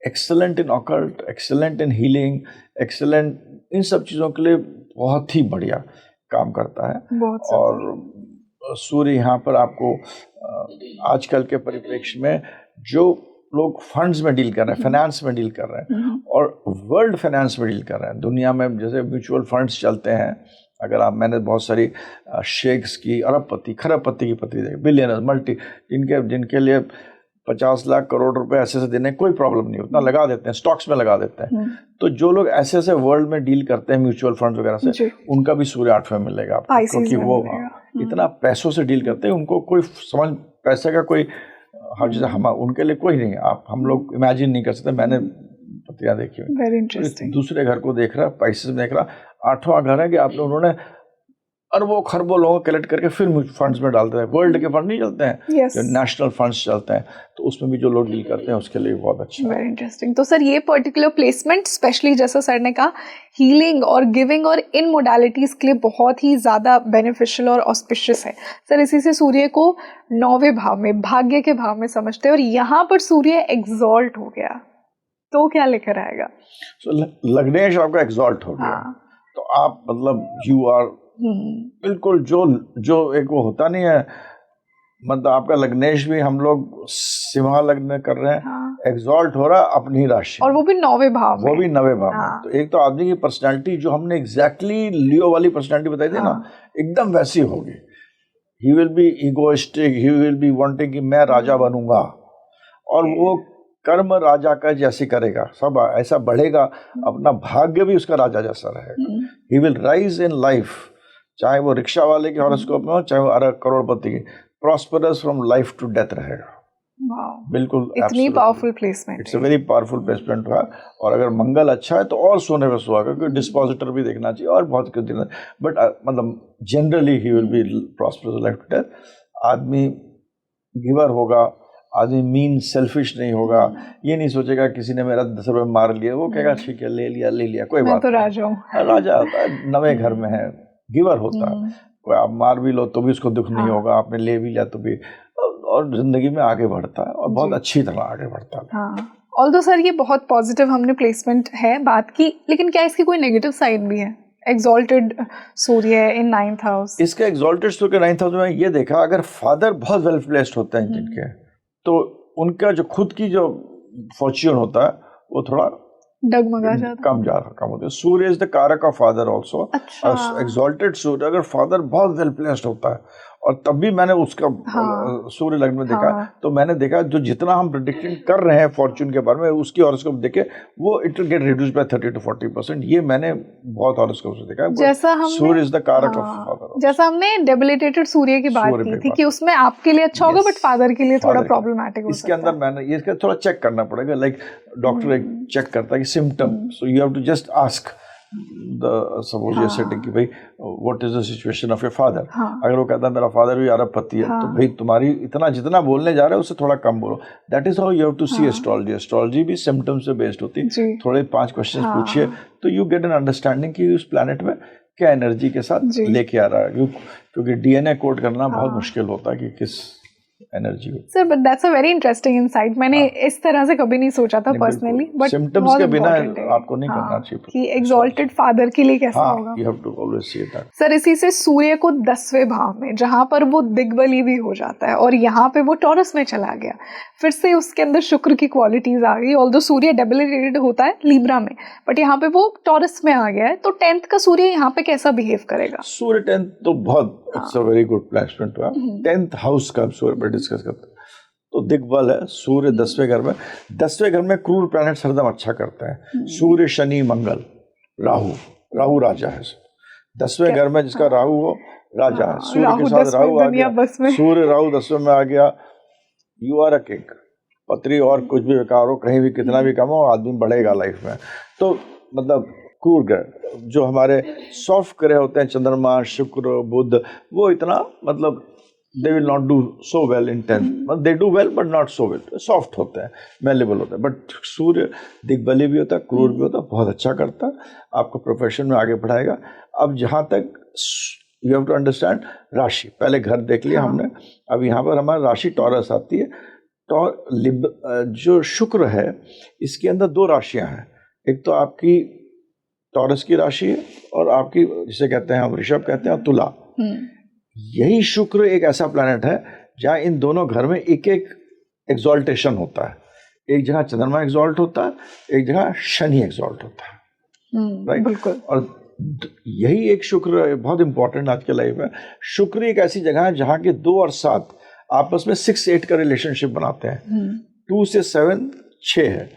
excellent in occult, excellent in healing, excellent in सब चीज़ों के लिए बहुत ही बढ़िया काम करता है। और सूर्य यहाँ पर आपको आजकल के परिप्रेक्ष्य में जो लोग फंड्स में डील कर रहे हैं, फाइनेंस में डील कर रहे हैं, और वर्ल्ड फाइनेंस में डील कर रहे हैं, दुनिया में जैसे म्यूचुअल फंड्स चलते हैं, अगर आप, मैंने बहुत सारी शेख्स की, अरबपति, खरबपति की पति देखी, बिलियनर, मल्टी, जिनके लिए 50 लाख करोड़ रुपए ऐसे देने कोई प्रॉब्लम नहीं, उतना लगा देते हैं, स्टॉक्स में लगा देते हैं। तो जो लोग ऐसे वर्ल्ड में डील करते हैं म्यूचुअल फंड्स वगैरह से, उनका भी सूर्य 8वें मिलेगा आपको, क्योंकि वो इतना पैसों से डील करते हैं, उनको कोई समझ, पैसे का कोई हर चीज़ हम उनके लिए कोई नहीं है। हम लोग इमेजिन नहीं कर सकते। मैंने पत्रियां देखी हुई, वेरी इंटरेस्टिंग। दूसरे घर को देख रहा, पाइसेस में देख रहा, 8वां घर है कि आपने, उन्होंने अरबों खरबों लोगों कलेक्ट करके फिर फंड्स में डालते हैं। वर्ल्ड के फंड नहीं चलते हैं, जो नेशनल फंड्स चलते हैं, तो उसमें भी जो लोग डील करते हैं उसके लिए बहुत अच्छा है। Very interesting. तो सर ये पर्टिकुलर प्लेसमेंट स्पेशली, जैसा सर ने कहा, हीलिंग और गिविंग और इन मोडालिटीज के लिए बहुत ही ज़्यादा बेनिफिशियल और ऑस्पिशियस है। सर इसी से सूर्य को 9वें भाव में, भाग्य के भाव में समझते हैं, और यहाँ पर सूर्य एग्जॉल्ट हो गया, तो क्या लेकर आएगा? लग्नेश आपका एग्जॉल्ट हो गया, तो आप मतलब यू आर बिल्कुल जो एक वो होता नहीं है, मतलब आपका लग्नेश भी, हम लोग सिंह लग्न कर रहे हैं, एग्जॉल्ट हो रहा अपनी राशि, और वो भी 9वें भाव में, वो भी 9वें भाव में। तो एक तो आदमी की पर्सनालिटी जो हमने एग्जैक्टली लियो वाली पर्सनालिटी बताई थी ना, एकदम वैसी होगी। ही will B egoistic, he will B wanting कि मैं राजा बनूंगा, और वो कर्म राजा का जैसे करेगा, सब ऐसा बढ़ेगा, अपना भाग्य भी उसका राजा जैसा रहेगा। He will rise in life, चाहे वो रिक्शा वाले के हॉरोस्कोप में हो, चाहे वो करोड़पति की, prosperous from life to death रहेगा। बिल्कुल, इतनी powerful placement, it's a very powerful placement हुआ। और अगर मंगल अच्छा है तो और सोने पे सुहागा, क्योंकि डिस्पोजिटर भी देखना चाहिए और बहुत कुछ देखना, बट मतलब generally he will be prosperous life to death. आदमी गिवर होगा, आदमी मीन सेल्फिश नहीं होगा, ये नहीं सोचेगा किसी ने मेरा 10 रुपये मार लिया, वो कहेगा ठीक है, ले लिया कोई बात, तो राजा हूँ। राजा होता है, 9वें घर में है, गिवर होता है, कोई आप मार भी लो तो भी उसको दुख नहीं होगा, आपने ले भी लिया तो भी, और जिंदगी में आगे बढ़ता है, और बहुत अच्छी तरह आगे बढ़ता है। ऑल्दो सर ये बहुत पॉजिटिव हमने प्लेसमेंट है बात की, लेकिन क्या इसकी कोई नेगेटिव साइड भी है? एक्सॉल्टेड सूर्य इन 9th हाउस, इसका एक्सॉल्टेड सूर्य 9th हाउस में ये देखा, अगर फादर बहुत वेल प्लेस्ड होते हैं जिनके, तो उनका जो खुद की जो फॉर्च्यून होता है वो थोड़ा डगमगा जाता, कम होता है। सूर्य इज द कारक ऑफ फादर ऑल्सो। एक्सॉल्टेड सूर्य, अगर फादर बहुत वेल प्लेस्ड होता है और तब भी मैंने उसका सूर्य लग्न में देखा, तो मैंने देखा जो जितना हम प्रेडिक्शन कर रहे हैं फॉर्च्यून के बारे में, उसकी हॉरोस्कोप देखे वो it will get reduce by 30 to 40%। ये मैंने बहुत हॉरोस्कोप से देखा। जैसा हमने सूर्य इज द कारक ऑफ फादर। जैसा हमने डेबिलिटेटेड सूर्य की बात की थी कि उसमें आपके लिए अच्छा होगा, बट फादर के लिए थोड़ा प्रॉब्लमेटिक हो सकता है। इसके अंदर मैंने ये इसका थोड़ा चेक करना पड़ेगा, लाइक डॉक्टर एक चेक करता है कि symptom, so you have to just ask suppose ये सेटिंग कि भाई what is the situation of your father. अगर वो कहता है मेरा फादर भी अरबपति है, तो भाई तुम्हारी इतना जितना बोलने जा रहे हो उससे थोड़ा कम बोलो। That is how you have to see astrology. Astrology भी सिम्टम्स से बेस्ड होती है। थोड़े 5 क्वेश्चंस पूछिए तो यू गेट एन अंडरस्टैंडिंग कि उस प्लैनेट में क्या एनर्जी के साथ लेके आ रहा है, क्योंकि डीएनए कोड करना बहुत मुश्किल होता है कि किस एनर्जी हो। Sir but that's a very interesting insight. मैंने इस तरह से कभी नहीं सोचा था पर्सनली, बट सिम्टम्स के बिना आपको नहीं करना चाहिए कि एग्जॉल्टेड फादर के लिए कैसा होगा। You have to always see that. Sir इसी से सूर्य को 10वें भाव में, जहां पर वो दिग्बली भी हो जाता है और यहाँ पे वो टॉरस में चला गया, फिर से उसके अंदर शुक्र की क्वालिटीज आ गई। ऑल्दो सूर्य डेबिलिटेटेड होता है लीब्रा में, बट यहाँ पे वो टॉरस में आ गया है, तो 10th का सूर्य यहाँ पे कैसा बिहेव करेगा? सूर्य 10th तो बहुत it's a very good placement to have. 10th house का सूर्य पर डिस्कस करते हैं तो दिग्बल है सूर्य 10वें घर में। 10वें घर में क्रूर प्लैनेट्स हरदम अच्छा करते हैं। सूर्य, शनि, मंगल, राहु राजा है। 10वें घर में जिसका राहु हो राजा है। सूर्य के साथ राहु आ गया, सूर्य राहु 10वें में आ गया, यू आर अ किंग। पत्री और कुछ भी बेकार हो, कहीं भी कितना भी कमाओ, आदमी बढ़ेगा लाइफ में। तो मतलब क्रूर ग्रह जो हमारे सॉफ्ट ग्रह होते हैं, चंद्रमा, शुक्र, बुध, वो इतना मतलब they will not do so well in 10th. They do well but not so well. Soft होते हैं, malleable होते हैं। बट सूर्य दिग्बली भी होता है, क्रूर भी होता है, बहुत अच्छा करता है, आपको प्रोफेशन में आगे बढ़ाएगा। अब जहाँ तक यू हैव टू अंडरस्टैंड राशि, पहले घर देख लिया हमने, अब यहाँ पर हमारी राशि टॉरस आती है। जो शुक्र है इसके अंदर 2 राशियाँ हैं, एक तो आपकी टॉरस की राशि है और आपकी जिसे कहते हैं हम ऋषभ कहते हैं तुला। यही शुक्र एक ऐसा प्लैनेट है जहाँ इन दोनों घर में एक एक एक्सॉल्टेशन होता है। एक जगह चंद्रमा एक्सॉल्ट होता है, एक जगह शनि एक्सॉल्ट होता है, राइट? बिल्कुल। और यही एक शुक्र बहुत इंपॉर्टेंट आज के लाइफ में। शुक्र एक ऐसी जगह है जहाँ के 2 और 7 आपस में 6-8 का रिलेशनशिप बनाते हैं। 2 से 7 6 है,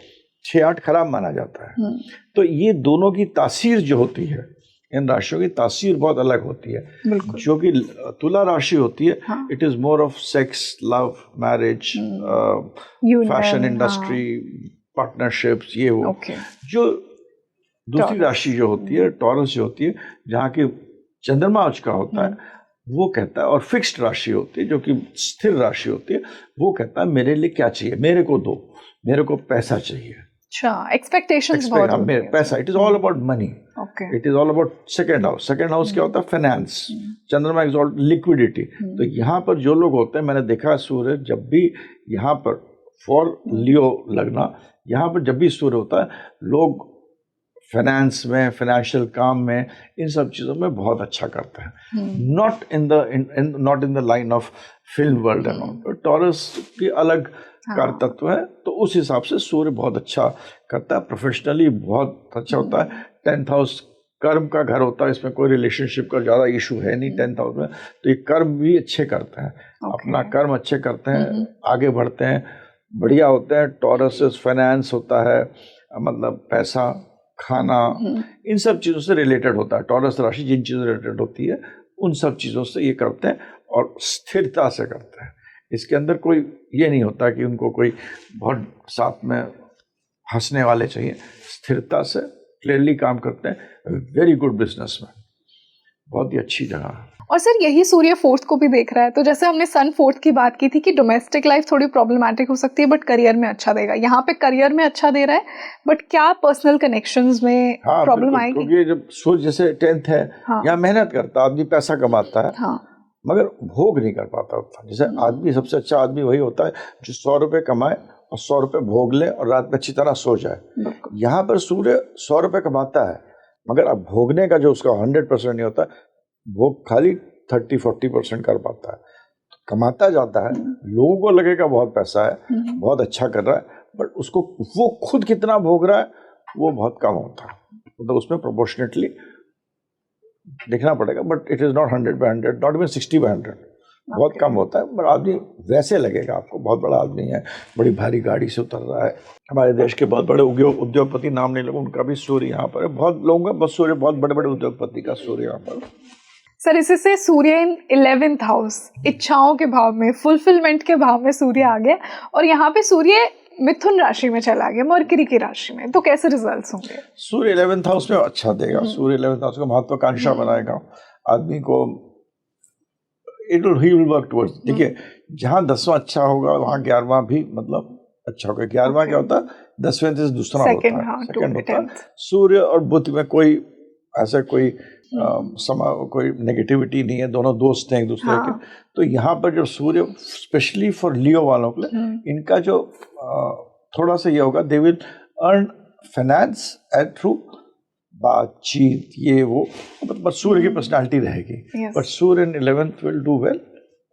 6-8 खराब माना जाता है। तो ये दोनों की तासीर जो होती है, इन राशियों की तासीर बहुत अलग होती है। जो कि तुला राशि होती है, it is more of sex, love, marriage, fashion industry, partnerships, ये वो। जो दूसरी राशि जो होती है टॉरस जो होती है, जहाँ की चंद्रमा उसका होता है, वो कहता है, और फिक्स्ड राशि होती है जो कि स्थिर राशि होती है, वो कहता है मेरे लिए क्या चाहिए, मेरे को दो, मेरे को पैसा चाहिए। अच्छा, एक्सपेक्टेशंस बहुत होती है। पैसा, it is all about money, it is all about second house. Second house क्या होता है? फाइनेंस। चंद्रमा एक्सॉल्ट लिक्विडिटी। तो यहाँ पर जो लोग होते हैं, मैंने देखा सूर्य जब भी यहाँ पर फॉर लियो लगना, यहाँ पर जब भी सूर्य होता है, लोग फाइनेंस में, फाइनेंशियल काम में, इन सब चीज़ों में बहुत अच्छा करते हैं। Not in the line of film world and all. Taurus की अलग कार तत्व है, तो उस हिसाब से सूर्य बहुत अच्छा करता है, प्रोफेशनली बहुत अच्छा होता है। 10th हाउस कर्म का घर होता है, इसमें कोई रिलेशनशिप का ज़्यादा इशू है नहीं 10th हाउस में। तो ये कर्म भी अच्छे करते हैं, अपना कर्म अच्छे करते हैं, आगे बढ़ते हैं, बढ़िया होते हैं। टॉरस फाइनेंस होता है, मतलब पैसा, खाना, इन सब चीज़ों से रिलेटेड होता है। टॉरस राशि जिन चीज़ों से रिलेटेड होती है, उन सब चीज़ों से ये करते हैं और स्थिरता से करते हैं। इसके अंदर कोई ये नहीं होता कि उनको कोई बहुत साथ में हंसने वाले चाहिए। स्थिरता से क्लियरली काम करते हैं। वेरी गुड बिजनेस में, बहुत ही अच्छी जगह है। और सर यही सूर्य 4th को भी देख रहा है, तो जैसे हमने सन 4th की बात की थी कि डोमेस्टिक लाइफ थोड़ी प्रॉब्लमैटिक हो सकती है, बट करियर में अच्छा देगा। यहाँ पे करियर में अच्छा दे रहा है, बट क्या पर्सनल कनेक्शंस में प्रॉब्लम आएगी? क्योंकि जब सूर्य जैसे 10th है, यहाँ मेहनत करता आदमी, पैसा कमाता है, मगर भोग नहीं कर पाता उतना। जैसे आदमी, सबसे अच्छा आदमी वही होता है जो 100 रुपये कमाए और 100 रुपये भोग ले और रात में अच्छी तरह सो जाए। यहाँ पर सूर्य 100 रुपये कमाता है, मगर अब भोगने का जो उसका 100% नहीं होता, भोग खाली 30-40% कर पाता है। कमाता जाता है, लोगों को लगेगा बहुत पैसा है, बहुत अच्छा कर रहा है, बट उसको वो खुद कितना भोग रहा है वो बहुत कम होता है। मतलब उसमें प्रोपोर्शनेटली देखना पड़ेगा, but it is not 100/100, not even 60/100। बहुत कम होता है, पर आदमी वैसे लगेगा आपको बहुत बड़ा आदमी है, बड़ी भारी गाड़ी से उतर रहा है। हमारे देश के बहुत बड़े उद्योगपति, नाम नहीं लूँगा, उनका भी सूर्य यहाँ पर है। बहुत लोगों का बस सूर्य, बहुत बड़े बड़े उद्योगपति का सूर्य यहाँ पर। सर इसी से सूर्य इन 11th हाउस, इच्छाओं के भाव में, फुलफिलमेंट के भाव में सूर्य आ गया, और यहाँ पे सूर्य मिथुन राशि में चला गया, मरकरी की राशि में, तो कैसे रिजल्ट्स होंगे? सूर्य 11th हाउस में अच्छा देगा। सूर्य 11th हाउस को महत्वाकांक्षा बनाएगा आदमी को। He will work towards. देखिए, जहाँ 10वां अच्छा होगा वहाँ 11वां भी मतलब अच्छा होगा। 11वां क्या होता है? 10वें से दूसरा होता है, सेकंड होता है। सूर्य और बुध में कोई ऐसा कोई कोई नेगेटिविटी नहीं है, दोनों दोस्त हैं एक दूसरे के। तो यहाँ पर जो सूर्य, स्पेशली फॉर लियो वालों के लिए, इनका जो थोड़ा सा ये होगा, they will earn finance at through बातचीत, ये वो, पर सूर्य की पर्सनालिटी रहेगी। पर Surya in 11th will do well,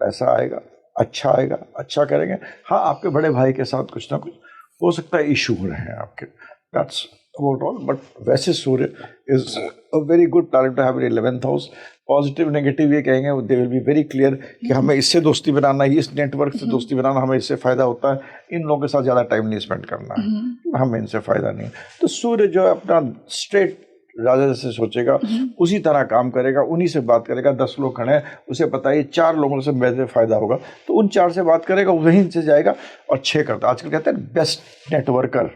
पैसा आएगा, अच्छा आएगा, अच्छा करेंगे। हाँ, आपके बड़े भाई के साथ कुछ ना कुछ हो सकता है, इशू हो रहे हैं आपके, दैट्स अबाउट ऑल। बट वैसे Surya is a very good planet to have in 11th house. Positive negative ये कहेंगे, they will be very clear कि हमें इससे दोस्ती बनाना है, इस नेटवर्क से दोस्ती बनाना, हमें इससे फ़ायदा होता है, इन लोगों के साथ ज़्यादा टाइम नहीं स्पेंड करना है, हमें इनसे फ़ायदा नहीं। तो सूर्य जो है अपना स्ट्रेट राजा जैसे सोचेगा, उसी तरह काम करेगा, उन्हीं से बात करेगा। 10 लोग खड़े हैं, उसे पता है 4 लोगों से मेरे फ़ायदा होगा, तो उन 4 से बात करेगा, वहीं से जाएगा और 6 करता। आजकल कहते हैं best networker,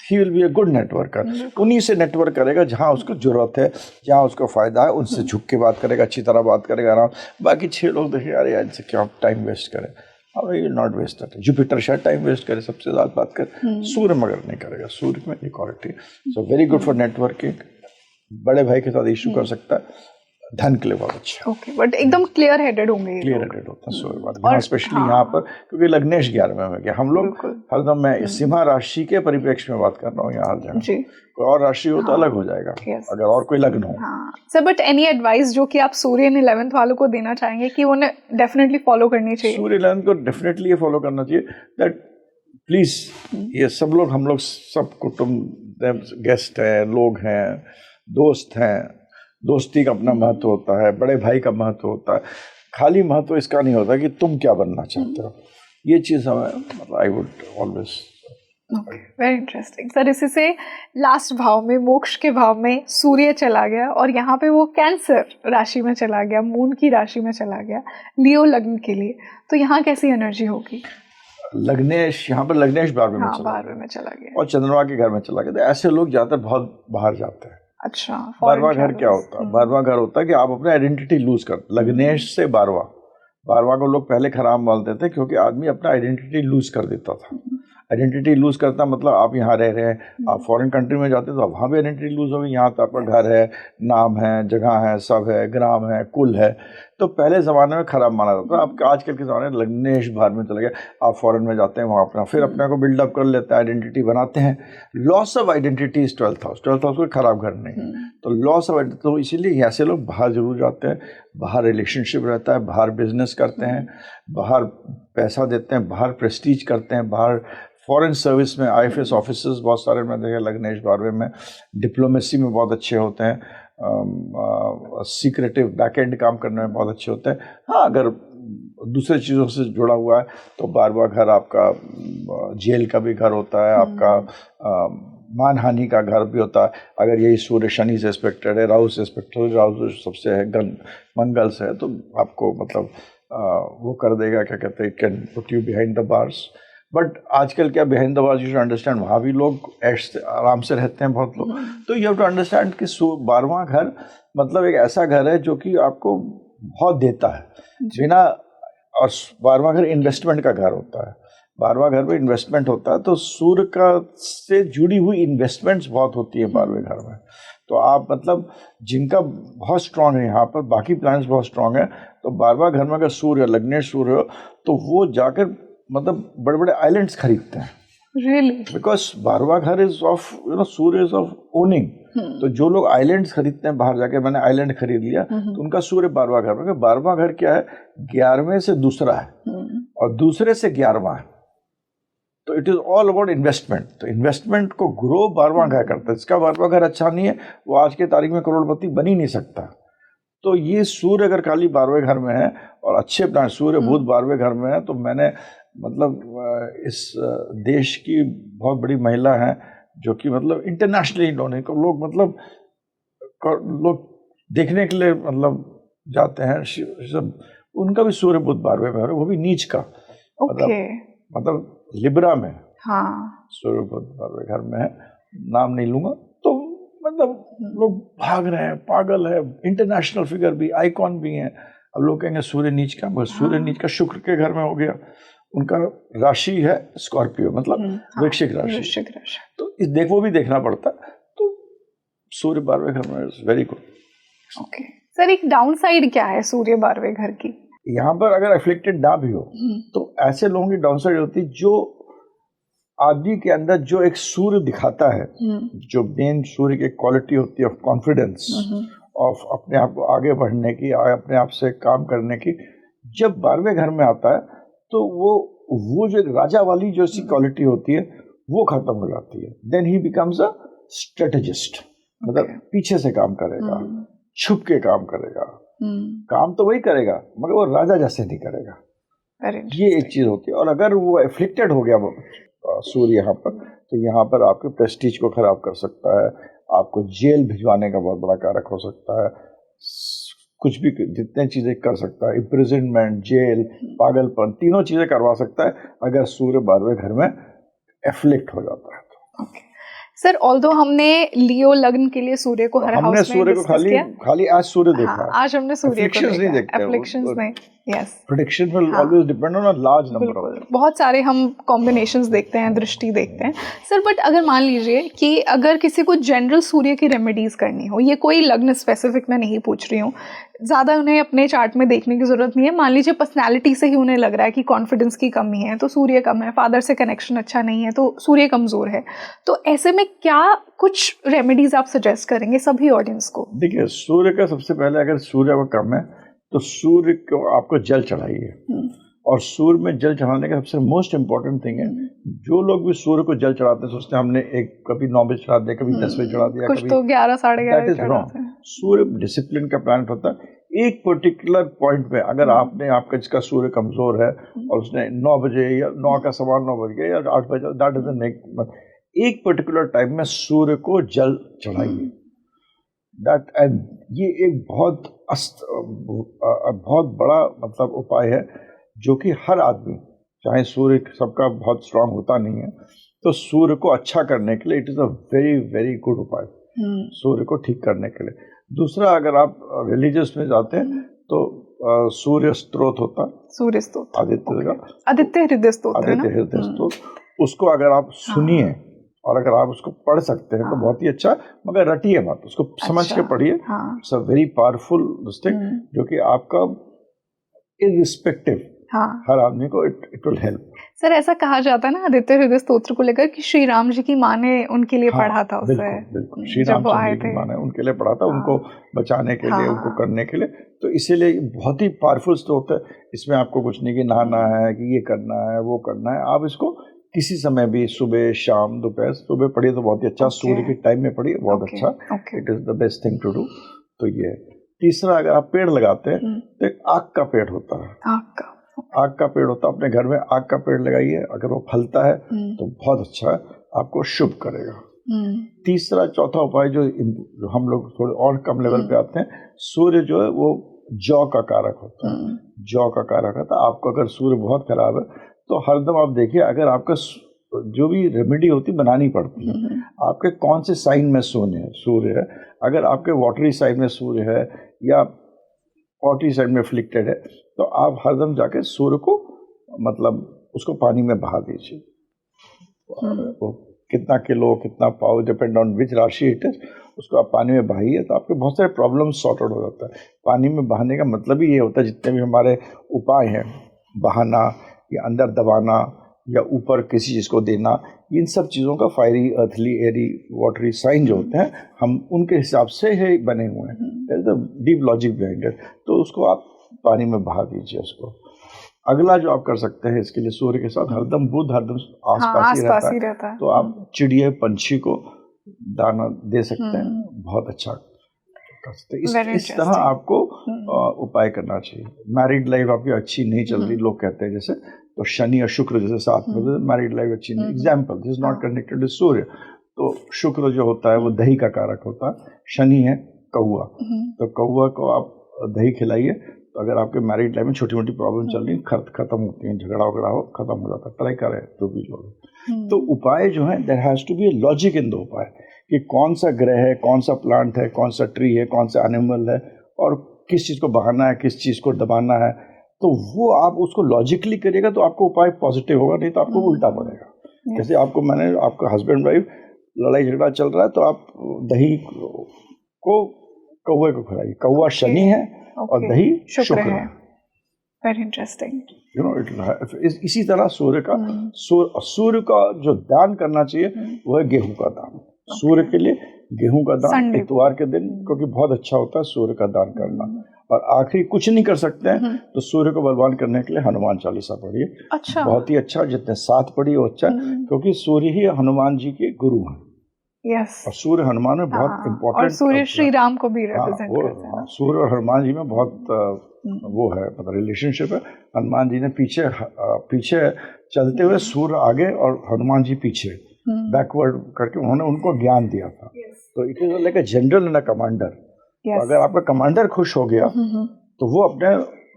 he will B a good networker. उन्हीं से नेटवर्क करेगा जहाँ उसको ज़रूरत है, जहाँ उसको फ़ायदा है, उनसे झुक के बात करेगा, अच्छी तरह बात करेगा, आराम। बाकी 6 लोग देखें, अरे यार इनसे क्या टाइम वेस्ट करें, और ये नॉट वेस्ट है। जुपिटर शायद टाइम वेस्ट करे, सबसे ज़्यादा बात कर। सूर्य मगर नहीं करेगा, सूर्य में equality, so very good for networking. बड़े भाई के साथ इशू कर सकता है, धन के लिए बहुत अच्छा। ओके, बट एकदम क्लियर हेडेड होंगे, क्लियर हेडेड होता है सूर्य बात, और स्पेशली यहाँ पर, क्योंकि लग्नेश 11वें में गया। हम लोग हरदम, मैं सिंह राशि के परिप्रेक्ष्य में बात कर रहा हूँ यहाँ, हर जगह कोई और राशि हो तो अलग हो जाएगा, अगर और कोई लग्न हो। सर, बट एनी एडवाइस जो कि आप सूर्य 11th वालों को देना चाहेंगे कि उन्हें डेफिनेटली फॉलो करनी चाहिए? सूर्य 11th को डेफिनेटली ये फॉलो करना चाहिए, दैट प्लीज, ये सब लोग, हम लोग सब कुटुंब, गेस्ट हैं, लोग हैं, दोस्त हैं, दोस्ती का अपना महत्व होता है, बड़े भाई का महत्व होता है। खाली महत्व इसका नहीं होता कि तुम क्या बनना चाहते हो, ये चीज़ हमें, I would always. Very interesting sir. इसी से लास्ट भाव में, मोक्ष के भाव में सूर्य चला गया, और यहाँ पे वो कैंसर राशि में चला गया, मून की राशि में चला गया, लियो लग्न के लिए। तो यहाँ कैसी एनर्जी होगी? लग्नेश, यहाँ पर लग्नेश 12वें में चला गया, और चंद्रमा के घर में चला गया। तो ऐसे लोग ज़्यादातर बहुत बाहर जाते हैं। अच्छा, 12वां घर क्या होता है? 12वां घर होता है कि आप अपने आइडेंटिटी लूज करते। लग्नेश से 12वां को लोग पहले खराब मानते थे, क्योंकि आदमी अपना आइडेंटिटी लूज कर देता था। आइडेंटिटी लूज करता मतलब आप यहाँ रह रहे हैं, आप फॉरेन कंट्री में जाते हैं तो वहाँ भी आइडेंटिटी लूज होगी। यहाँ तो आपका घर है, नाम है, जगह है, सब है, ग्राम है, कुल है। तो पहले ज़माने में ख़राब माना जाता था। अब आजकल के ज़माने में लग्नेश बाहर में चले गए, आप फॉरेन में जाते हैं, वहाँ अपना फिर अपने को बिल्डअप कर लेते हैं, आइडेंटिटी बनाते हैं। Loss of identity is 12th house. 12th house कोई ख़राब घर नहीं, तो लॉस ऑफ आइडेंटिटी, तो इसीलिए ऐसे लोग बाहर ज़रूर जाते हैं। बाहर रिलेशनशिप रहता है, बाहर बिजनेस करते हैं, बाहर पैसा देते हैं, बाहर प्रेस्टीज करते हैं, बाहर फॉरेन सर्विस में, IFS ऑफिसर्स बहुत सारे में देखे लग्नेश 12वें में। डिप्लोमेसी में बहुत अच्छे होते हैं, सीक्रेटिव बैक एंड काम करने में बहुत अच्छे होते हैं। हाँ, अगर दूसरे चीज़ों से जुड़ा हुआ है तो 12वां घर आपका जेल का भी घर होता है, आपका मानहानि का घर भी होता है। अगर यही सूर्य शनि से एस्पेक्टेड है, राहु से एस्पेक्टेड है, राहु सबसे है मंगल से है, तो आपको मतलब वो कर देगा, क्या कहते हैं, can put you behind the bars. But आजकल क्या, behind the bars you should understand, वहाँ भी लोग ऐश से आराम से रहते हैं बहुत लोग। तो यू हैव टू अंडरस्टैंड कि 12वां घर मतलब एक ऐसा घर है जो कि आपको बहुत देता है बिना, और 12वां घर इन्वेस्टमेंट का घर होता है। 12वां घर में इन्वेस्टमेंट होता है, तो सूर्य का से जुड़ी हुई इन्वेस्टमेंट्स बहुत होती है 12वें घर में। तो आप मतलब जिनका बहुत स्ट्रांग है यहाँ पर, बाकी प्लैनेट्स बहुत स्ट्रांग है, तो 12वां घर में अगर सूर्य, लग्नेश सूर्य हो, तो वो जाकर मतलब बड़े बड़े आइलैंड्स खरीदते हैं। Really? बिकॉज 12वां घर is of, Surya is of owning. तो जो लोग आइलैंड्स खरीदते हैं बाहर जाके, मैंने आइलैंड खरीद लिया, तो उनका सूर्य 12वां घर में। 12वां घर क्या है? 11वें से दूसरा है, और दूसरे से 11वां है, तो it is all about investment. तो इन्वेस्टमेंट को ग्रो 12वां घर करता है। इसका 12वां घर अच्छा नहीं है, वो आज के तारीख में करोड़पति बन ही नहीं सकता। तो ये सूर्य अगर खाली 12वें घर में है और अच्छे प्लान सूर्य बुध 12वें घर में है, तो मैंने मतलब इस देश की बहुत बड़ी महिला है जो कि मतलब इंटरनेशनली नोन को लोग मतलब लोग देखने के लिए मतलब जाते हैं सब, उनका भी सूर्य बुध 12वें में है, वो भी नीच का। मतलब लिब्रा में सूर्य बुध 12वें घर में है, नाम नहीं लूंगा। तो मतलब लोग भाग रहे हैं, पागल है, इंटरनेशनल फिगर भी, आइकॉन भी हैं। अब लोग कहेंगे सूर्य नीच का, मगर सूर्य नीच का शुक्र के घर में हो गया। उनका राशि है स्कॉर्पियो, मतलब वृश्चिक राशि। तो इस वो भी देखना पड़ता है। तो सूर्य 12वें घर में is very good. Okay sir, एक डाउन साइड क्या है सूर्य 12वें घर की? यहाँ पर अगर एफ्लिक्टेड ना भी हो तो ऐसे लोगों की डाउन साइड होती है जो आदमी के अंदर जो एक सूर्य दिखाता है, जो मेन सूर्य की क्वालिटी होती है ऑफ कॉन्फिडेंस, ऑफ अपने आप को आगे बढ़ने की, अपने आप से काम करने की, जब 12वें घर में आता है तो वो जो राजा वाली जो सी क्वालिटी होती है वो खत्म हो जाती है। Then he becomes a strategist, मतलब पीछे से काम करेगा, छुप के काम करेगा, काम तो वही करेगा मगर वो राजा जैसे नहीं करेगा। ये एक चीज होती है। और अगर वो एफ्लिक्टेड हो गया वो सूर्य यहाँ पर, तो यहाँ पर आपके प्रेस्टीज को खराब कर सकता है, आपको जेल भिजवाने का बहुत बड़ा कारक हो सकता है, कुछ भी जितने चीजें कर सकता है, इम्प्रिजनमेंट, जेल, पागलपन, तीनों चीजें करवा सकता है अगर सूर्य 12वें घर में एफ्लिक्ट हो जाता है तो। सर ऑल्दो हमने लियो लग्न के लिए सूर्य को हर हाउस में सूर्य को खाली आज सूर्य देखा है। आज हमने सूर्य को देखा, नहीं देखते, एफ्लिक्शंस नहीं। Yes, prediction will always depend on a large number of, बहुत सारे हम कॉम्बिनेशंस देखते हैं, दृष्टि देखते हैं सर। बट अगर मान लीजिए कि अगर किसी को जनरल सूर्य की रेमेडीज करनी हो, ये कोई लग्न स्पेसिफिक मैं नहीं पूछ रही हूँ, ज़्यादा उन्हें अपने चार्ट में देखने की ज़रूरत नहीं है, मान लीजिए पर्सनैलिटी से ही उन्हें लग रहा है कि कॉन्फिडेंस की कमी है, तो सूर्य कम है, फादर से कनेक्शन अच्छा नहीं है, तो सूर्य कमज़ोर है, तो ऐसे में क्या कुछ रेमेडीज आप सजेस्ट करेंगे सभी ऑडियंस को? देखिए, सूर्य का सबसे पहले अगर सूर्य का कम है तो सूर्य को आपको जल चढ़ाइए। और सूर्य में जल चढ़ाने का सबसे मोस्ट इम्पोर्टेंट थिंग है, जो लोग भी सूर्य को जल चढ़ाते हैं सोचते हैं हमने एक कभी 9 बजे चढ़ा दिया, कभी 10 बजे चढ़ा दिया, कुछ तो 11 साढ़े 11 चढ़ाते हैं। सूर्य डिसिप्लिन का प्लैनेट होता है। एक पर्टिकुलर पॉइंट पे अगर आपने आपका जिसका सूर्य कमजोर है और उसने 9 बजे या 9 का सवा 9 बज गया या 8 बजे, दैट डजंट मेक, एक पर्टिकुलर टाइम में सूर्य को जल चढ़ाइए। दैट एंड ये एक बहुत बड़ा मतलब उपाय है जो कि हर आदमी, चाहे सूर्य सबका बहुत स्ट्रांग होता नहीं है, तो सूर्य को अच्छा करने के लिए it is a very very good उपाय, सूर्य को ठीक करने के लिए। दूसरा, अगर आप रिलीजियस में जाते हैं तो सूर्य स्तोत्र होता है, सूर्य स्तोत्र, आदित्य हृदय स्तोत्र, उसको अगर आप सुनिए और अगर आप उसको पढ़ सकते हैं तो बहुत ही अच्छा, मगर रटिए मत, उसको समझ के पढ़िए। It's a very powerful thing जो कि आपका इररिस्पेक्टिव हर आदमी को इट विल हेल्प। सर ऐसा कहा जाता है ना आदित्य हृदय स्तोत्र को लेकर कि श्री राम जी की माँ ने उनके लिए पढ़ा था उसे। बिल्कुल श्री राम जी की माँ ने उनके लिए पढ़ा था, उनको बचाने के लिए, उनको करने के लिए। तो इसीलिए बहुत ही पावरफुल स्तोत्र है। इसमें आपको कुछ नहीं कि नहाना है, कि ये करना है, वो करना है, आप इसको किसी समय भी, सुबह शाम दोपहर, सुबह पढ़िए तो बहुत ही अच्छा, सूर्य के टाइम में पढ़िए बहुत अच्छा, it is the best thing to do. तो ये तीसरा, अगर आप पेड़ लगाते हैं तो एक आग का पेड़ होता है, आग का पेड़ होता है, अपने घर में आग का पेड़ लगाइए, अगर वो फलता है तो बहुत अच्छा है, आपको शुभ करेगा। तीसरा चौथा उपाय जो हम लोग थोड़े और कम लेवल पे आते हैं, सूर्य जो है वो जौ का कारक होता है, जौ का कारक होता है। आपको अगर सूर्य बहुत खराब है तो हरदम आप देखिए, अगर आपका जो भी रेमेडी होती बनानी पड़ती है, आपके कौन से साइन में सूर्य है, अगर आपके वाटरी साइन में सूर्य है या वाटरी साइन में फ्लिक्टेड है, तो आप हरदम जाके सूर्य को मतलब उसको पानी में बहा दीजिए। वो कितना किलो, कितना पाव, डिपेंड ऑन विच राशि इट इज, उसको आप पानी में बहाइए तो आपके बहुत सारे प्रॉब्लम सॉर्ट आउट हो जाता है। पानी में बहाने का मतलब ही ये होता है, जितने भी हमारे उपाय हैं, बहाना या अंदर दबाना या ऊपर किसी चीज़ को देना, इन सब चीज़ों का फायरी, अर्थली, एरी, वाटरी साइन जो होते हैं, हम उनके हिसाब से ही बने हुए हैं। There is a deep logic behind it. तो उसको आप पानी में बहा दीजिए उसको। अगला जो आप कर सकते हैं इसके लिए, सूर्य के साथ हरदम बुध हरदम आसपास ही रहता है, तो आप चिड़िया पंछी को दाना दे सकते हैं, बहुत अच्छा कर सकते हैं। इस तरह आपको उपाय करना चाहिए। मैरिड लाइफ आपकी अच्छी नहीं चल रही, लोग कहते हैं जैसे, तो शनि और शुक्र जैसे साथ में, तो मैरिड लाइफ अच्छी नहीं। Example, this is not connected to Surya. तो शुक्र जो होता है वो दही का कारक होता है, शनि है कौआ, तो कौआ को आप दही खिलाइए, तो अगर आपके मैरिड लाइफ में छोटी मोटी प्रॉब्लम चल रही है खत्म होती है, झगड़ा वगड़ा हो खत्म हो जाता है। ट्राई करें जो भी लोग। तो उपाय जो है, there has to be a logic in the upay, कि कौन सा ग्रह है, कौन सा प्लांट है, कौन सा ट्री है, कौन सा एनिमल है, और किस चीज़ को बहाना है, किस चीज़ को दबाना है। तो वो आप उसको लॉजिकली करिएगा तो आपको उपाय पॉजिटिव होगा, नहीं तो आपको उल्टा पड़ेगा। जैसे आपको मैंने, आपका हस्बैंड वाइफ लड़ाई झगड़ा चल रहा है, तो आप दही को कौवे को खिलाइए। कौवा शनि है और दही शुक्र है। Very interesting. यू नो, इसी तरह सूर्य का जो दान करना चाहिए वो है गेहूं का दान। सूर्य के लिए गेहूं का दान इतवार के दिन, क्योंकि बहुत अच्छा होता है सूर्य का दान करना। और आखिरी कुछ नहीं कर सकते हैं तो सूर्य को बलवान करने के लिए हनुमान चालीसा पढ़िए। अच्छा, बहुत ही अच्छा, जितने साथ पढ़िए वो अच्छा, क्योंकि सूर्य ही हनुमान जी के गुरु हैं। यस, और सूर्य हनुमान में बहुत इम्पोर्टेंट, और सूर्य श्री राम को भी रिप्रेजेंट करते हैं। सूर्य और हनुमान जी में बहुत वो है, मतलब रिलेशनशिप है। हनुमान जी ने पीछे चलते हुए सूर्य आगे और हनुमान जी पीछे बैकवर्ड करके उन्होंने उनको ज्ञान दिया था। तो it is like a general and a commander. अगर आपका कमांडर खुश हो गया तो वो अपने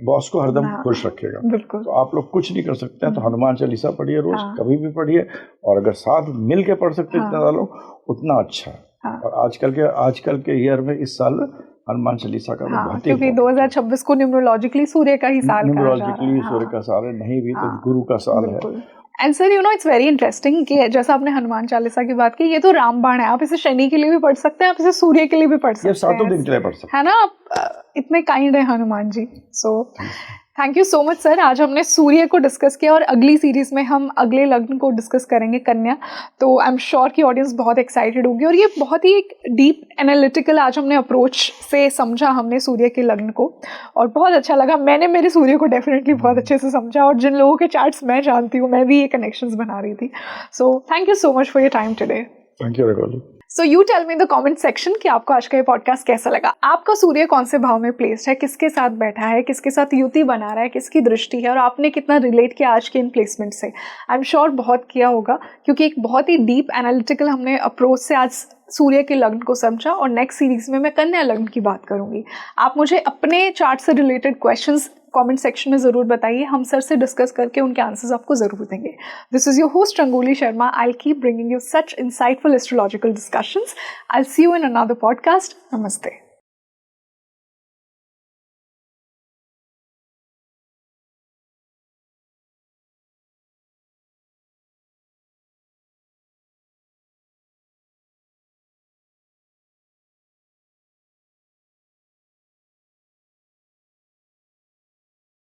बॉस को हरदम खुश रखेगा। तो आप लोग कुछ नहीं कर सकते हैं, तो हनुमान चालीसा पढ़िए रोज, कभी भी पढ़िए। और अगर साथ मिल के पढ़ सकते हैं जितना लोग, उतना अच्छा है। और आजकल के ईयर में, इस साल में हनुमान चालीसा का बहुत, क्योंकि 2026 को न्यूमरोलॉजिकली सूर्य का ही साल कहा जा रहा है। न्यूमरोलॉजिकली सूर्य का साल है, नहीं भी तो गुरु का साल है। And sir, you know, it's very interesting कि जैसा आपने हनुमान चालीसा की बात की, ये तो रामबाण है। आप इसे शनि के लिए भी पढ़ सकते हैं, आप इसे सूर्य के लिए भी पढ़ सकते हैं, सातों दिन के लिए पढ़ सकते हैं, है ना। आप इतने काइंड है Hanuman ji. So thank you so much sir. आज हमने सूर्य को डिस्कस किया और अगली सीरीज में हम अगले लग्न को डिस्कस करेंगे, कन्या। तो आई एम श्योर कि ऑडियंस बहुत एक्साइटेड होगी। और ये बहुत ही एक डीप एनालिटिकल आज हमने अप्रोच से समझा हमने सूर्य के लग्न को, और बहुत अच्छा लगा। मैंने मेरे सूर्य को डेफिनेटली बहुत अच्छे से समझा, और जिन लोगों के चार्ट्स मैं जानती हूँ, मैं भी ये कनेक्शंस बना रही थी। So thank you so much for your time today. Thank you Rangoli. So you tell me in the comment section कि आपको आज का ये पॉडकास्ट कैसा लगा। आपका सूर्य कौन से भाव में प्लेस्ड है, किसके साथ बैठा है, किसके साथ युति बना रहा है, किसकी दृष्टि है, और आपने कितना रिलेट किया आज के इन प्लेसमेंट से। आई एम श्योर बहुत किया होगा, क्योंकि एक बहुत ही डीप एनालिटिकल हमने अप्रोच से आज सूर्य के लग्न को समझा। और नेक्स्ट सीरीज में मैं कन्या लग्न की बात करूंगी। आप मुझे अपने चार्ट से रिलेटेड क्वेश्चंस कमेंट सेक्शन में ज़रूर बताइए, हम सर से डिस्कस करके उनके आंसर्स आपको ज़रूर देंगे। This is your host rangoli Sharma. I will keep bringing you such insightful astrological discussions. I'll see you in another podcast. Namaste.